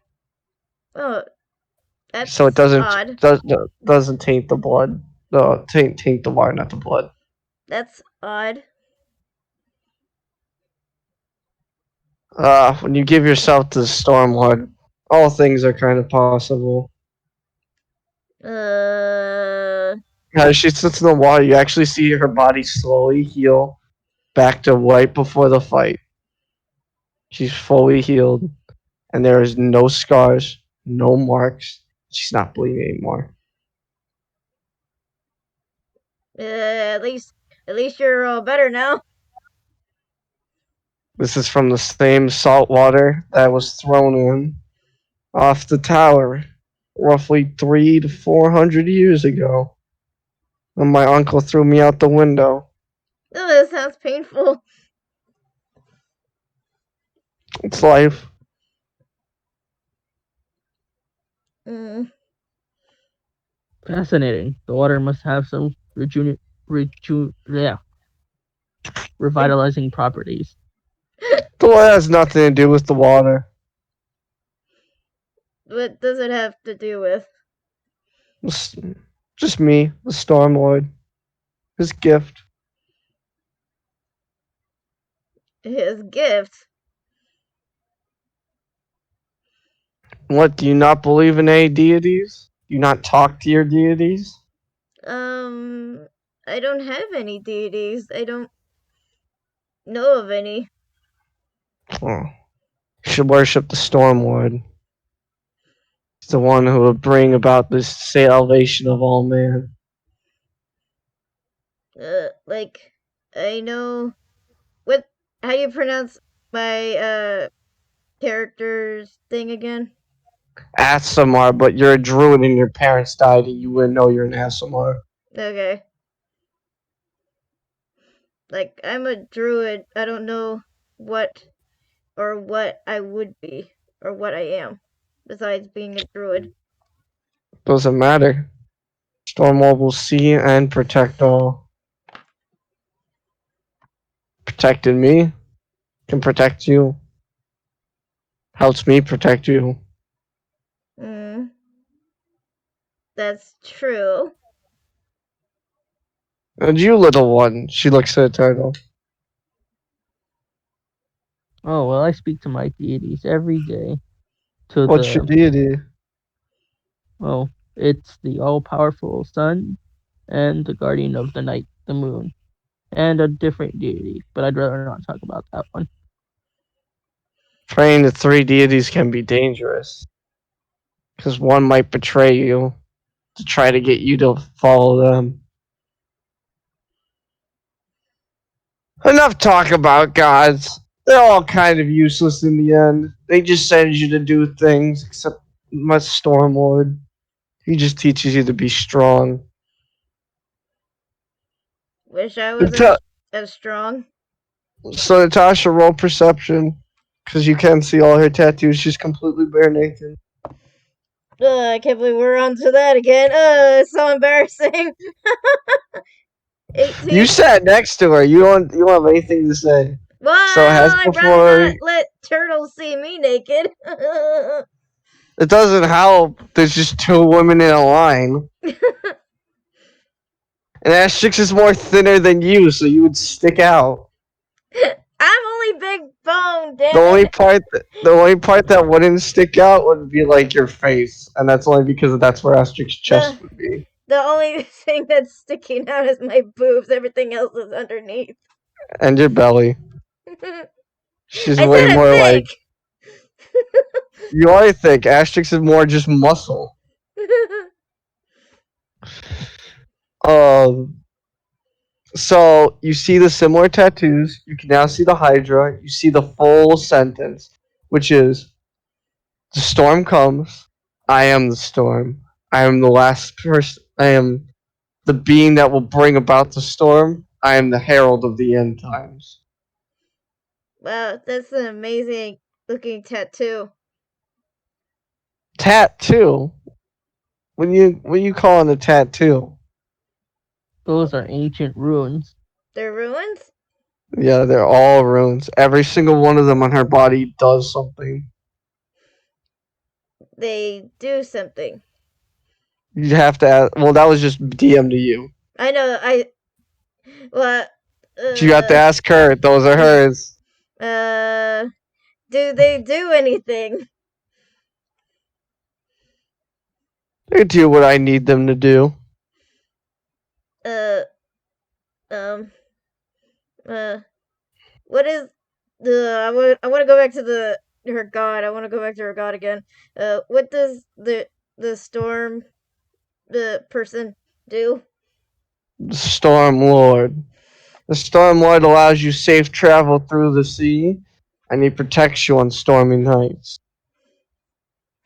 Oh, so it that's odd. doesn't taint the blood. No, taint the water, not the blood. That's odd. When you give yourself to the Stormlord, all things are kind of possible. Uh, As she sits in the water, you actually see her body slowly heal back to right before the fight. She's fully healed, and there is no scars, no marks. She's not bleeding anymore. at least you're all better now. This is from the same salt water that was thrown in off the tower roughly 300 to 400 years ago when my uncle threw me out the window. Oh, that sounds painful. It's life. Mm. fascinating. The water must have some revitalizing properties. The water has nothing to do with the water. What does it have to do with It's just me, the Stormlord. His gift. his gift? What, do you not believe in any deities? Do you not talk to your deities? I don't have any deities. I don't know of any. Oh, you should worship the Stormlord. He's the one who will bring about this salvation of all man. Like, I know what. How do you pronounce my character's thing again? Asimar, but you're a druid and your parents died and you wouldn't know you're an Asimar. Okay. Like, I'm a druid. I don't know what I would be or what I am besides being a druid. Doesn't matter. Stormwall will see and protect all. Protected me can protect you. Helps me protect you. Hmm. That's true. And you, little one, she looks at the turtle. Oh well, I speak to my deities every day. To What's your the deity? well, it's the all-powerful sun and the guardian of the night, the moon, and a different deity, but I'd rather not talk about that one. Praying to three deities can be dangerous. Because one might betray you to try to get you to follow them. Enough talk about gods. They're all kind of useless in the end. They just send you to do things, except my Stormlord. He just teaches you to be strong. Wish I was as strong. So Natasha, roll perception. Because you can see all her tattoos. She's completely bare naked. I can't believe we're on to that again. It's so embarrassing. 18. You sat next to her. You don't have anything to say. Well, So has I'd rather before. not let turtles see me naked. It doesn't help. There's just two women in a line. And Asterix is more thinner than you, so you would stick out. I'm only big bone, damn The only it. part that wouldn't stick out would be like your face, and that's only because that's where Asterix's chest would be. The only thing that's sticking out is my boobs. Everything else is underneath. And your belly. She's I way said more I'm like thick. you are thick. Asterix is more just muscle. So you see the similar tattoos. You can now see the Hydra. You see the full sentence, which is the storm comes. I am the storm. I am the last person. I am the being that will bring about the storm. I am the herald of the end times. Wow, that's an amazing looking tattoo. Tattoo? What are you calling a tattoo? Those are ancient ruins. They're ruins? Yeah, they're all runes. Every single one of them on her body does something. They do something. You have to ask. Well, that was just DM to you. I know, well, You have to ask her. Those are hers. do they do anything? They do what I need them to do. What is I want to go back to her god. I want to go back to her god again. What does the storm person do? The Storm Lord. The Storm Lord allows you safe travel through the sea, and he protects you on stormy nights.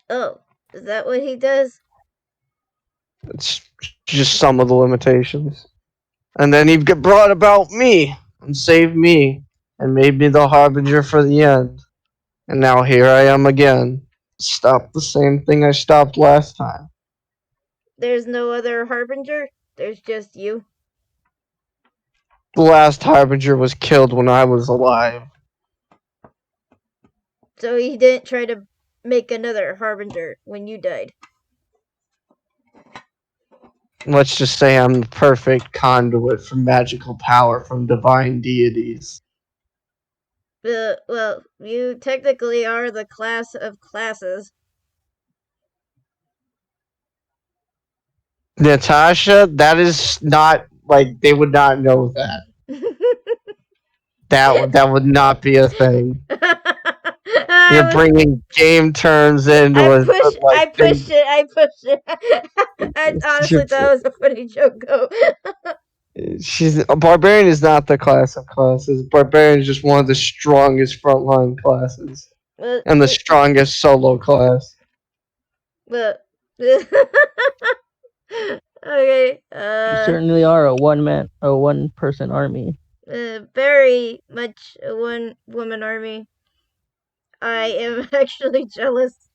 Oh, is that what he does? It's just some of the limitations. And then he brought about me and saved me and made me the harbinger for the end. And now here I am again. Stop the same thing I stopped last time. There's no other harbinger? There's just you? The last harbinger was killed when I was alive. So he didn't try to make another harbinger when you died? Let's just say I'm the perfect conduit for magical power from divine deities. Well, you technically are the class of classes. Natasha, that is not like they would not know that. That would not be a thing. You're bringing game terms into I it. pushed it. I honestly thought it was a funny joke. Go. A barbarian is not the class of classes. Barbarian is just one of the strongest frontline classes and the strongest solo class. But okay. You certainly are a one person army. Very much a one woman army. I am actually jealous.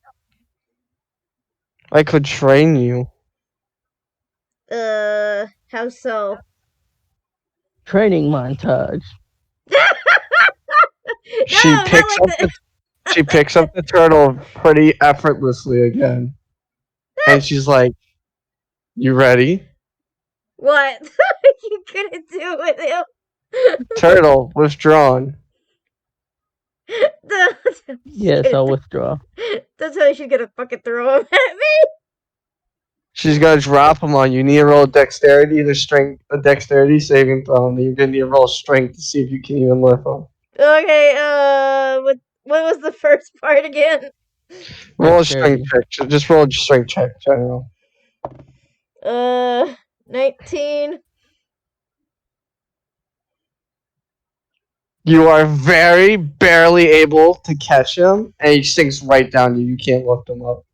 I could train you. How so? Training montage. She picks up the turtle pretty effortlessly again. And she's like, "You ready?" What? You couldn't do it with him. Turtle withdrawn. Yes, I'll withdraw. That's how she's gonna fucking throw him at me. She's gonna drop him on you. You need to roll dexterity, a dexterity saving throw, and you're gonna need to roll strength to see if you can even lift him. Okay, what was the first part again? Roll a strength check. Just roll a strength check, general. 19. You are very barely able to catch him, and he sinks right down you. You can't lift him up.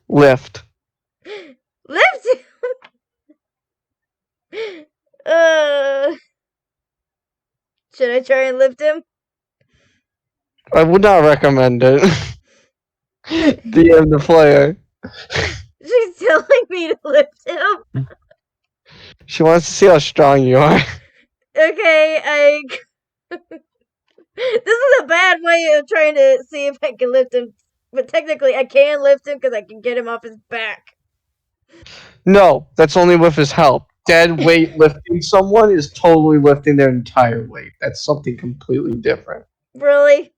Lift. Lift him. Should I try and lift him? I would not recommend it. DM the player. She's telling me to lift him. She wants to see how strong you are. Okay, This is a bad way of trying to see if I can lift him. But technically, I can lift him because I can get him off his back. No, that's only with his help. Dead weight lifting someone is totally lifting their entire weight. That's something completely different. Really?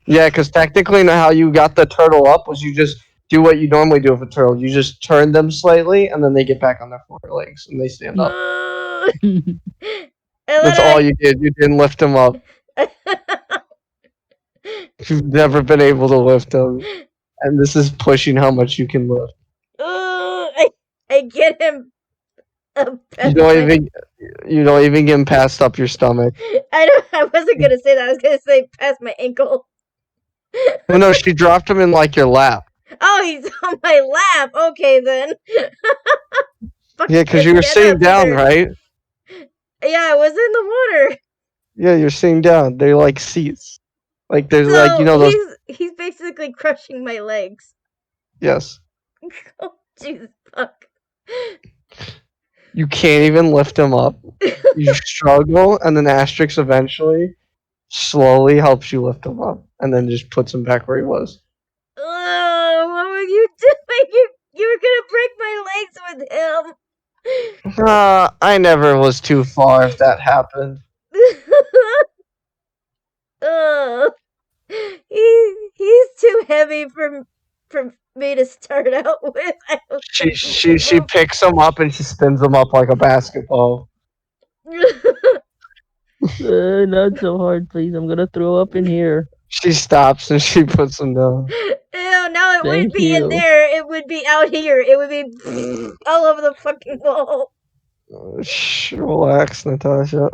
Yeah, because technically how you got the turtle up was you just do what you normally do with a turtle. You just turn them slightly, and then they get back on their forelegs and they stand up. And That's all you did. You didn't lift them up. You've never been able to lift them, and this is pushing how much you can lift. I get him up You past don't my... even get him past up your stomach. I wasn't gonna say that. I was gonna say past my ankle. Well, no, she dropped him in like your lap. Oh, he's on my lap. Okay then. Yeah, because you were sitting down, right? Yeah, I was in the water. Yeah, you're sitting down. They're like seats. Like there's like So those. he's basically crushing my legs. Yes. Oh, Jesus fuck. You can't even lift him up. You struggle, and then Asterix eventually, slowly helps you lift him up, and then just puts him back where he was. Oh, what were you doing? You were gonna break my legs with him. I never was too far if that happened. Oh, he's too heavy for me to start out with. I don't think She picks him up and she spins him up like a basketball. Not so hard, please. I'm gonna throw up in here. She stops and she puts him down. Ew, no, it wouldn't Thank be in you. there. It would be out here. It would be all over the fucking wall. Shh, relax, Natasha.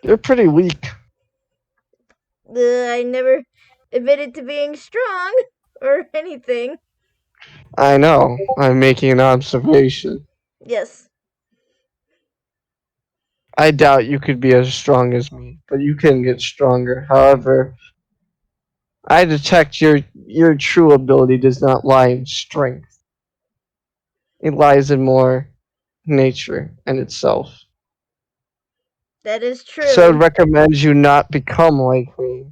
You're pretty weak. I never admitted to being strong or anything. I know. I'm making an observation. Yes. I doubt you could be as strong as me, but you can get stronger. However, I detect your true ability does not lie in strength. It lies in more nature and itself. That is true. So I'd recommend you not become like me,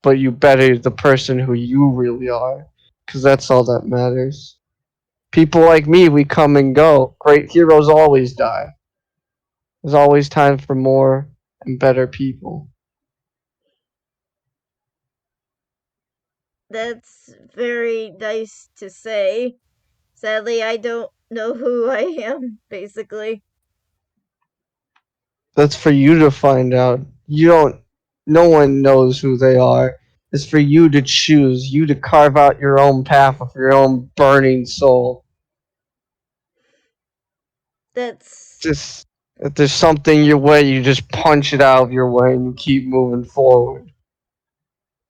but you better the person who you really are, because that's all that matters. People like me, we come and go. Great heroes always die. There's always time for more and better people. That's very nice to say. Sadly, I don't know who I am, basically. That's for you to find out. You don't. No one knows who they are. It's for you to choose. You to carve out your own path with your own burning soul. That's... Just if there's something your way, you just punch it out of your way and you keep moving forward.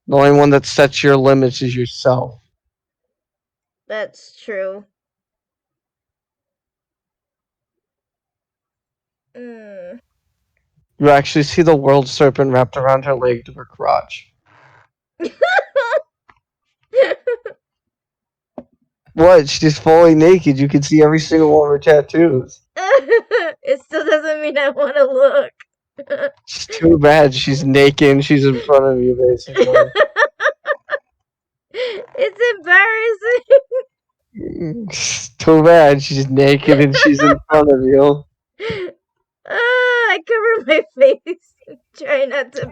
The only one that sets your limits is yourself. That's true. Mm. You actually see the world serpent wrapped around her leg to her crotch. What? She's fully naked. You can see every single one of her tattoos. It still doesn't mean I want to look. It's too bad. She's naked and she's in front of you, basically. It's embarrassing. It's too bad. She's naked and she's in front of you. I cover my face, try not to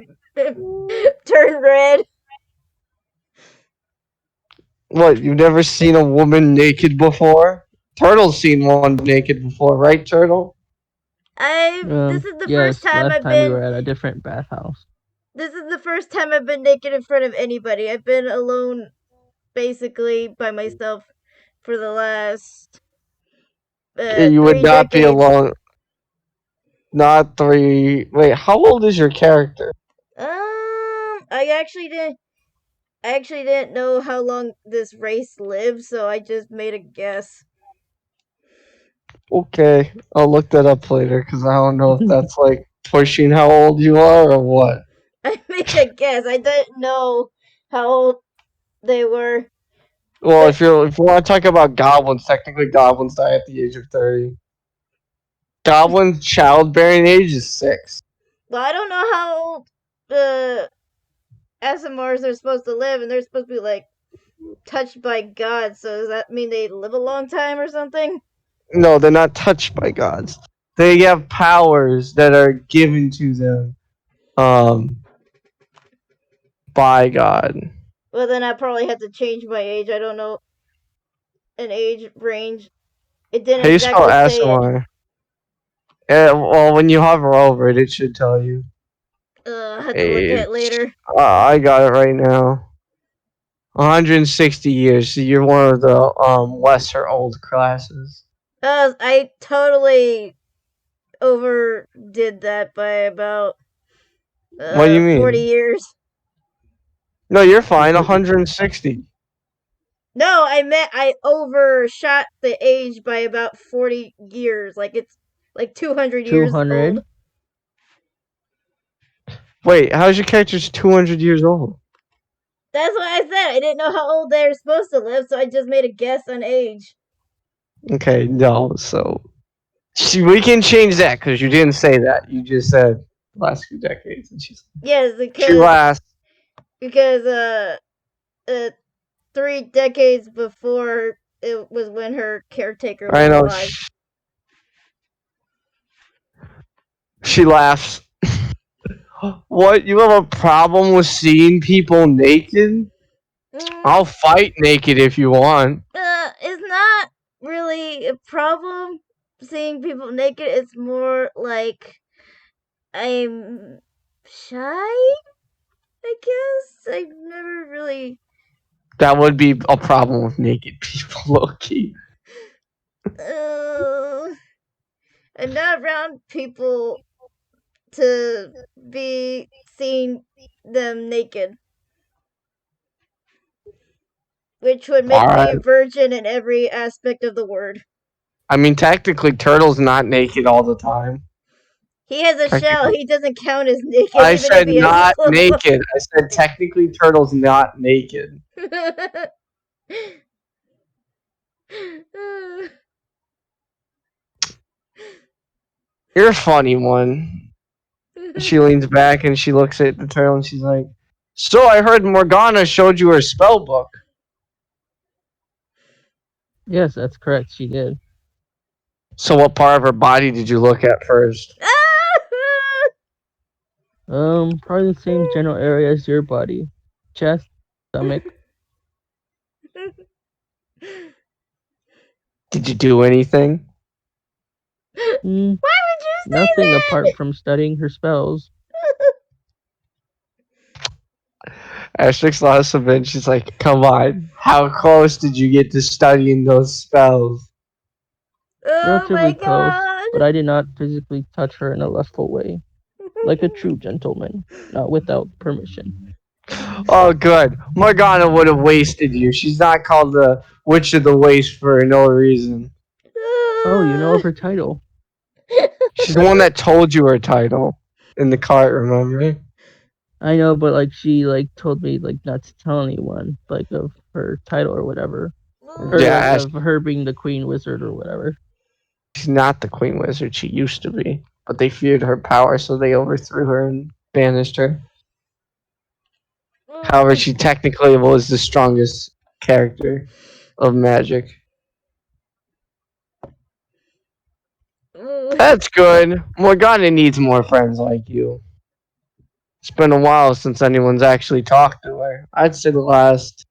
turn red. What? You've never seen a woman naked before? Turtle's seen one naked before, right, Turtle? This is the Yes, first time last I've time been. we were at a different bathhouse. This is the first time I've been naked in front of anybody. I've been alone, basically by myself, for the last You would 3 not be decades. alone. Not 3. Wait, how old is your character? I actually didn't know how long this race lives, so I just made a guess. Okay, I'll look that up later because I don't know if that's like pushing how old you are or what. I made a guess. I didn't know how old they were. Well, if you want to talk about goblins, technically goblins die at the age of 30. Goblin childbearing age is 6. Well, I don't know how old the SMRs are supposed to live, and they're supposed to be like touched by God. So does that mean they live a long time or something? No, they're not touched by gods. They have powers that are given to them by God. Well, then I probably have to change my age. I don't know an age range. It didn't How do you spell exactly say it. ASMR? Well, when you hover over it, it should tell you. I have to look at it Age. later. I got it right now. 160 years. So you're one of the lesser old classes. I totally overdid that by about What do you 40 mean? years. No, you're fine. 160. No, I meant I overshot the age by about 40 years. Like it's like 200 years 200. old. Wait, how's your character's 200 years old? That's what I said. I didn't know how old they were supposed to live, so I just made a guess on age. Okay, no, so we can change that because you didn't say that. You just said last few decades, and Yes, she lasts. because 3 decades before it was when her caretaker I was know alive. she laughs. What? You have a problem with seeing people naked? I'll fight naked if you want. It's not really a problem seeing people naked. It's more like I'm shy, I guess. I've never really. That would be a problem with naked people, Loki. I'm not around people to be seeing them naked, which would make me a Alright. virgin in every aspect of the word. I mean, technically, Turtle's not naked all the time. He has a shell. Technically. He doesn't count as naked, I even if said he has not clothes on. naked. I said technically, Turtle's not naked. You're a funny one. She leans back and she looks at the turtle and she's like, "So I heard Morgana showed you her spell book." Yes, that's correct. She did. So what part of her body did you look at first? Probably the same general area as your body. Chest, stomach. Did you do anything? Mm, Why would you say nothing that? apart from studying her spells. Asterix laughs a bit. She's like, "Come on, how close did you get to studying those spells?" Oh my Relatively close, god. but I did not physically touch her in a lustful way. Like a true gentleman, not without permission. Oh, good. Morgana would have wasted you. She's not called the Witch of the Waste for no reason. Oh, you know of her title. She's the one that told you her title in the cart, remember? I know, but like she like told me like not to tell anyone like of her title or whatever. Or Yeah, like of her being the queen wizard or whatever. she's not the Queen Wizard. She used to be. But they feared her power, so they overthrew her and banished her. However, she technically was the strongest character of magic. That's good. Morgana needs more friends like you. It's been a while since anyone's actually talked to her. I'd say the last,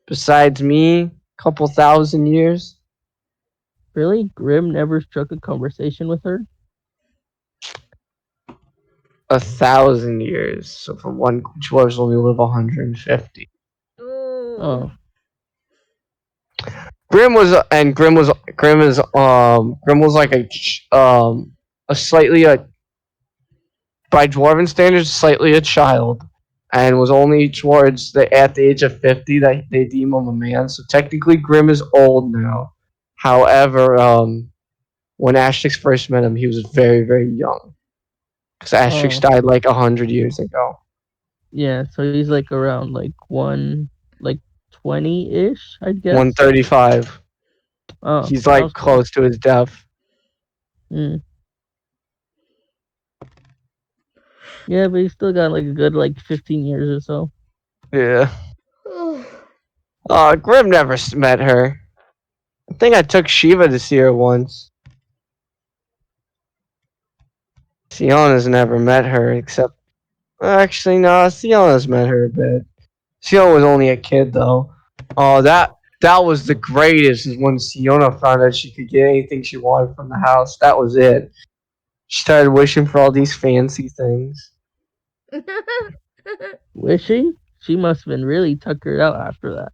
besides me, couple thousand years. Really? Grim never struck a conversation with her? 1,000 years. So for one dwarves only live 150. Oh. Grim was like a slightly by dwarven standards slightly a child, and was only towards the at the age of 50 that they deem him a man. So technically, Grim is old now. However, when Asterix first met him, he was very very young because Asterix died like 100 years ago. Yeah, so he's like around like 20-ish, I'd guess. 135. Oh, He's like close to his death. Mm. Yeah, but he's still got like a good 15 years or so. Yeah. Grim never met her. I think I took Shiva to see her once. Siona's never met her except. Actually, no, Siona's met her a bit. Siona was only a kid though. Oh, that was the greatest. Is when Siona found out she could get anything she wanted from the house. That was it. She started wishing for all these fancy things. Wishing? She must have been really tuckered out after that.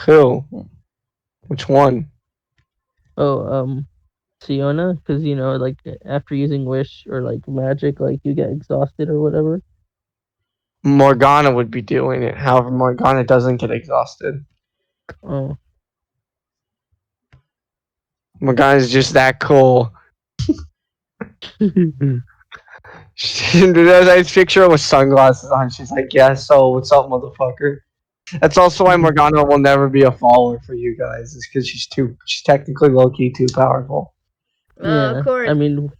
Who? Which one? Oh, Siona, because after using wish or magic, you get exhausted or whatever. Morgana would be doing it. However, Morgana doesn't get exhausted. Oh, Morgana's just that cool. I picture her with sunglasses on. She's like, "Yeah, so what's up, motherfucker?" That's also why Morgana will never be a follower for you guys. Is because she's technically low key too powerful. yeah. Of course. I mean,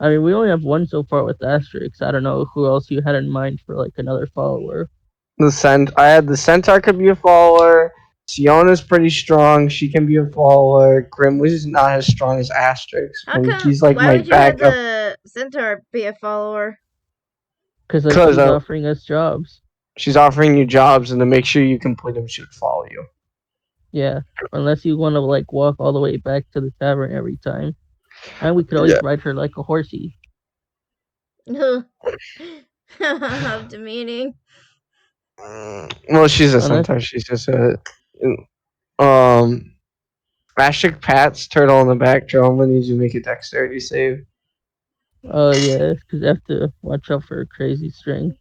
we only have one so far with Asterix. I don't know who else you had in mind for another follower. I had the Centaur could be a follower. Siona's pretty strong. She can be a follower. Grim was not as strong as Asterix. How come? He's like Why my would you have backup. the centaur be a follower? Because Because she's offering us jobs. she's offering you jobs, and to make sure you complete them, she would follow you. Yeah, unless you want to walk all the way back to the tavern every time, and we could always ride her like a horsey. How demeaning. Well, she's a Unless, centaur. She's just a Ashik Pat's turtle in the back. Droma needs you to make a dexterity save. oh yeah, because you have to watch out for crazy strength,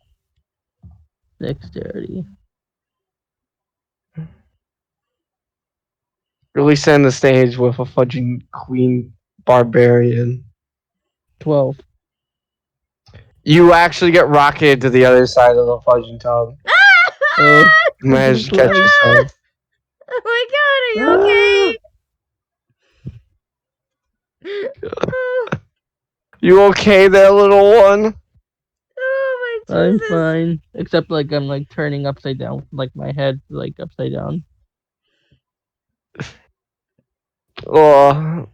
dexterity. Really setting the stage with a fudging queen barbarian. 12. You actually get rocketed to the other side of the fudging tub. Oh, Manage to catch Like- yourself. Oh my god, are you okay? Oh, You okay there, little one? oh my I'm Jesus. fine, except I'm turning upside down, my head upside down. Oh,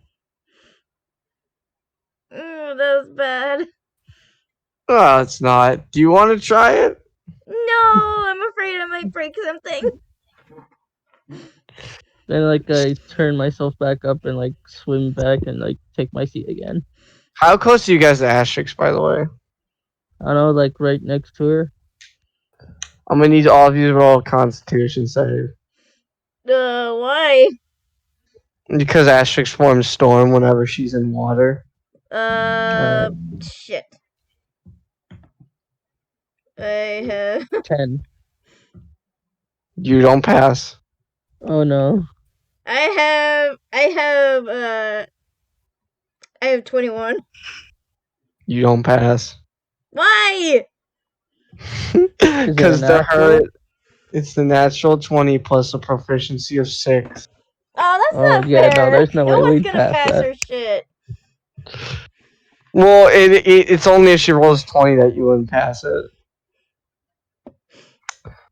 That was bad. oh, it's not. Do you want to try it? No, I'm afraid I might break something. Then I turn myself back up and swim back and take my seat again. How close are you guys to Asterix, by the way? I don't know, right next to her. I'm gonna need all of you to roll a Constitution save. Why? Because Asterix forms storm whenever she's in water. Shit. I have 10. You don't pass. Oh no. I have 21. You don't pass. Why? Because the natural? hurt, it's the natural 20 plus a proficiency of 6. Oh, that's Oh, not yeah, no, fair. there's no way one's we'd gonna pass pass that. her shit. Well, it's only if she rolls 20 that you wouldn't pass it.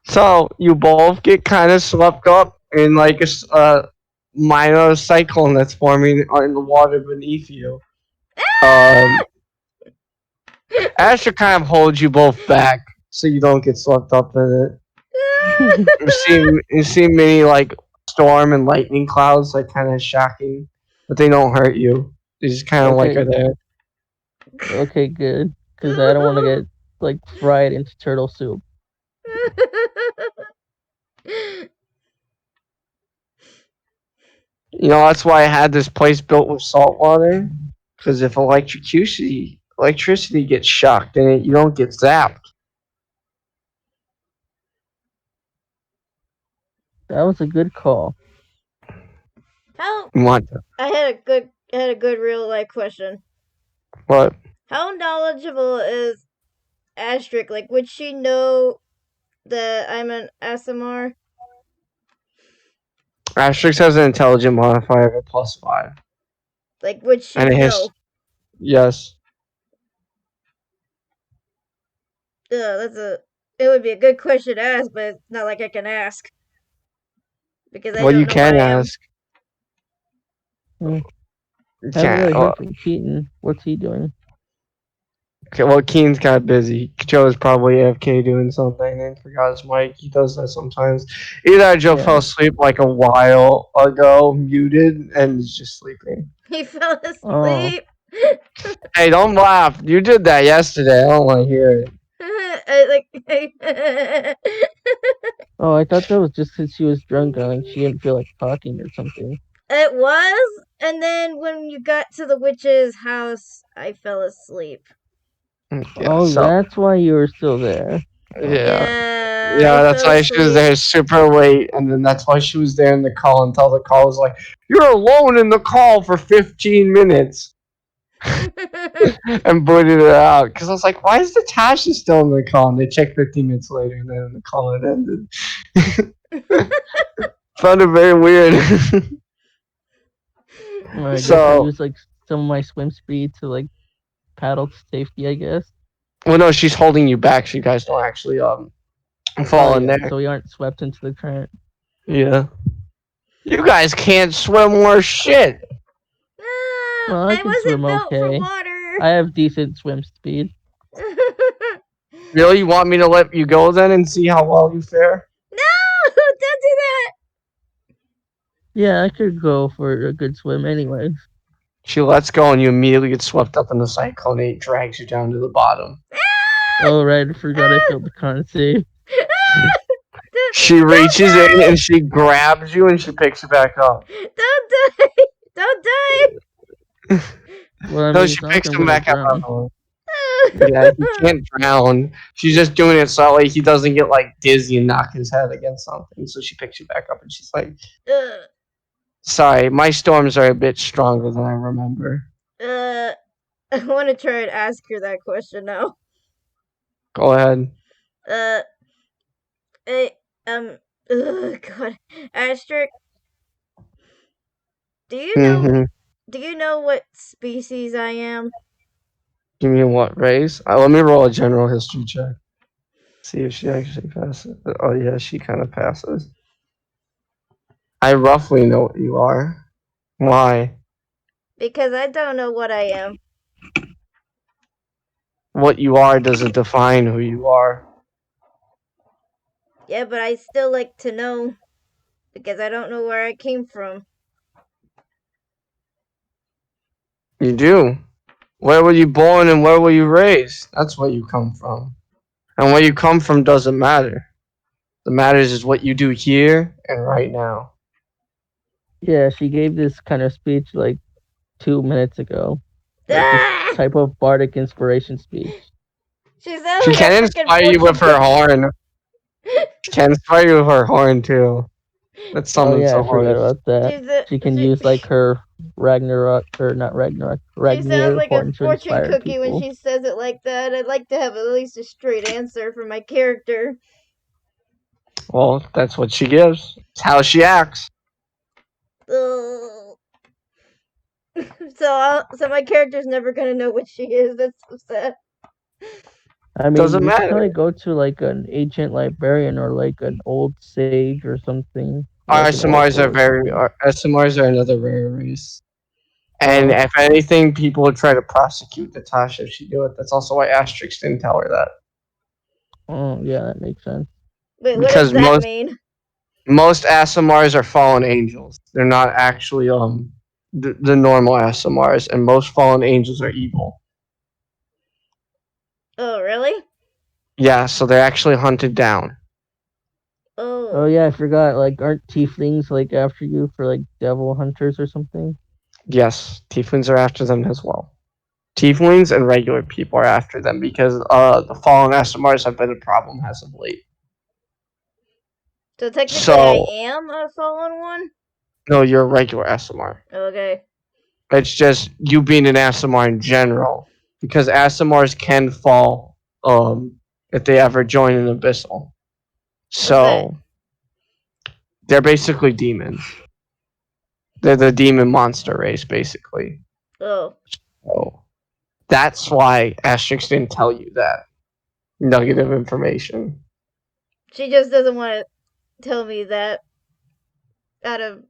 So, you both get kind of swept up in a minor cyclone that's forming in the water beneath you. Asher kind of holds you both back so you don't get swept up in it. You've seen many storm and lightning clouds kind of shocking, but they don't hurt you. They just kind of Okay. are there. Okay, good. Because I don't want to get fried into turtle soup. That's why I had this place built with salt water. Because if electricity gets shocked in it, you don't get zapped. That was a good call. How? You want to. I had a good real life question. What? How knowledgeable is Astrid? Would she know that I'm an ASMR? Asterix has an intelligent modifier of a +5. Would she And it has. know? Yes. That's a. It would be a good question to ask, but it's not like I can ask because I Well, don't you know what can I am. ask. Hmm. You Haven't can't. really heard from Keaton. What's he doing? Okay, well, Keen's got busy. Joe's probably AFK doing something and forgot his mic. He does that sometimes. Either Joe Yeah. fell asleep like a while ago, muted, and he's just sleeping. He fell Oh. asleep. Hey, don't laugh. You did that yesterday. I don't want to hear it. Oh, I thought that was just because she was drunk and like she didn't feel like talking or something. It was, and then when you got to the witch's house, I fell asleep. Yeah, Oh, so, that's why you were still there. yeah. Yeah, I Yeah, that's fell why she was asleep. there super late, and then that's why she was there in the call until the call was like, "You're alone in the call for 15 minutes," and booted her out. Because I was like, "Why is Natasha still in the call?" And they checked 15 minutes later, and then the call had ended. Found it very weird. Well, I guess I So, used like some of my swim speed to like paddle to safety, I guess. well, no, she's holding you back, so you guys don't actually fall Oh in yeah, there. so we aren't swept into the current. Yeah, you guys can't swim worth shit. Well, I I can swim wasn't built for okay. water. I have decent swim speed. Really, you want me to let you go then and see how well you fare? No, don't do that. Yeah, I could go for a good swim anyways. She lets go and you immediately get swept up in the cyclone and it drags you down to the bottom. Oh right, I forgot I failed the con save. She Don't reaches in die. and she grabs you and she picks you back up. Don't die. Don't die. Well, I No, mean, she it's not like picks I'm him gonna back up. drown. Yeah, he can't drown. She's just doing it so like he doesn't get like dizzy and knock his head against something. So she picks you back up and she's like, "Sorry, my storms are a bit stronger than I remember." I want to try and ask her that question now. Go ahead. Uh, I, God, Asterisk, do you know? Mm-hmm. Do you know what species I am? Give me what race? Let me roll a general history check. See if she actually passes. Oh yeah, she kind of passes. I roughly know what you are. Why? Because I don't know what I am. What you are doesn't define who you are. Yeah, but I still like to know because I don't know where I came from. You do. Where were you born and where were you raised? That's where you come from. And where you come from doesn't matter. What matters is what you do here and right now. Yeah, she gave this kind of speech like 2 minutes ago, like this Ah! type of bardic inspiration speech. She sounds She like can a freaking inspire you fortune with her cookie. horn. She can inspire you with her horn too. That's Oh something yeah, so I forgot hard. about that. She's a, She can use like her Ragnarok or not Ragnarok, she sounds Ragnir like a horn to fortune inspire cookie when people. she says it like that. I'd like to have at least a straight answer for my character. Well, that's what she gives. It's how she acts. Ugh. So my character's never gonna know what she is. That's so sad. I mean, Doesn't you could matter. probably go to like an ancient librarian or like an old sage or something, or like an SMRs oracle are or something. SMRs are another rare race. And Oh, if anything, people would try to prosecute Natasha if she do it. That's also why Asterix didn't tell her that. oh yeah, that makes sense. Wait, what does Because that mean? most ASMRs are fallen angels. They're not actually the normal ASMRs, and most fallen angels are evil. Oh, really? Yeah, so they're actually hunted down. Oh Oh. yeah, I forgot. Like, aren't tieflings like after you for like devil hunters or something? Yes, tieflings are after them as well. Tieflings and regular people are after them because the fallen SMRs have been a problem as of late. So technically I So am a fallen one? no, you're a regular SMR. Okay. It's just you being an ASMR in general, because ASMRs can fall if they ever join an abyssal. What's that? So they're basically demons. They're the demon monster race, basically. Oh. So that's why Asterix didn't tell you that. nugget of information. She just doesn't want to tell me that out of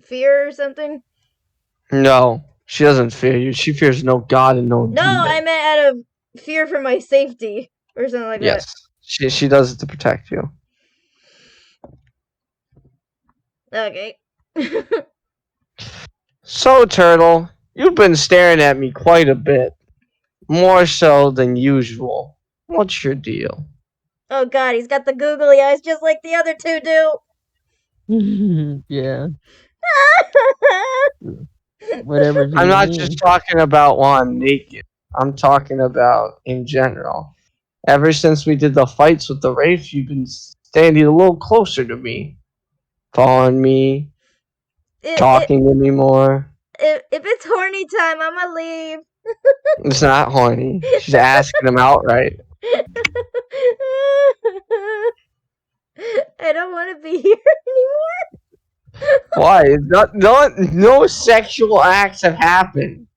fear or something. No, she doesn't fear you. She fears no god and no No, demon. I meant out of fear for my safety or something like Yes, she does it to protect you. that. Okay. So, Turtle, you've been staring at me quite a bit. More so than usual. What's your deal? Oh god, he's got the googly eyes just like the other two do. Yeah. Whatever do I'm you not mean? just talking about while I'm naked. I'm talking about in general. Ever since we did the fights with the Wraith, you've been standing a little closer to me. Following me, talking to me more. If it's horny time, I'ma leave. It's not horny. She's asking him outright. I don't want to be here anymore. Why? No sexual acts have happened.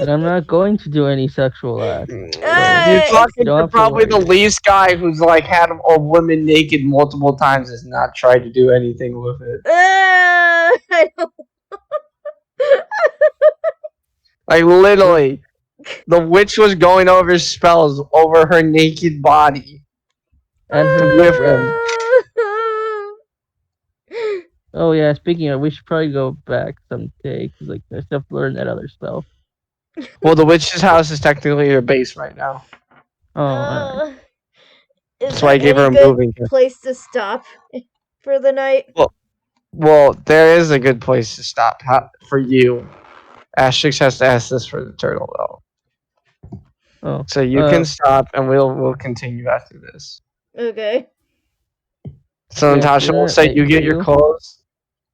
And I'm not going to do any sexual acts. You're it's- You talking don't to have to probably the worry. least guy who's like had a woman naked multiple times has not tried to do anything with it. I don't. Like literally, the witch was going over spells over her naked body And her with breath. him. Oh yeah, speaking of, we should probably go back someday because like I still have to learn that other spell. Well, the witch's house is technically your base right now. Oh, alright. Is That's there why I gave her any a good moving kit. place to stop for the night? Well, there is a good place to stop for you. Asterix has to ask this for the turtle though. Oh, So you can stop, and we'll continue after this. Okay. So Yeah, Natasha isn't will it say late you for get your you? clothes.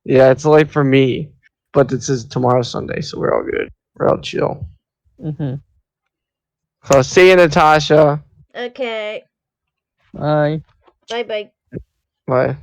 Yeah, it's late for me, but this is tomorrow's Sunday, so we're all good. We're all chill. Mhm. So see you, Natasha. Okay. Bye. Bye bye. Bye.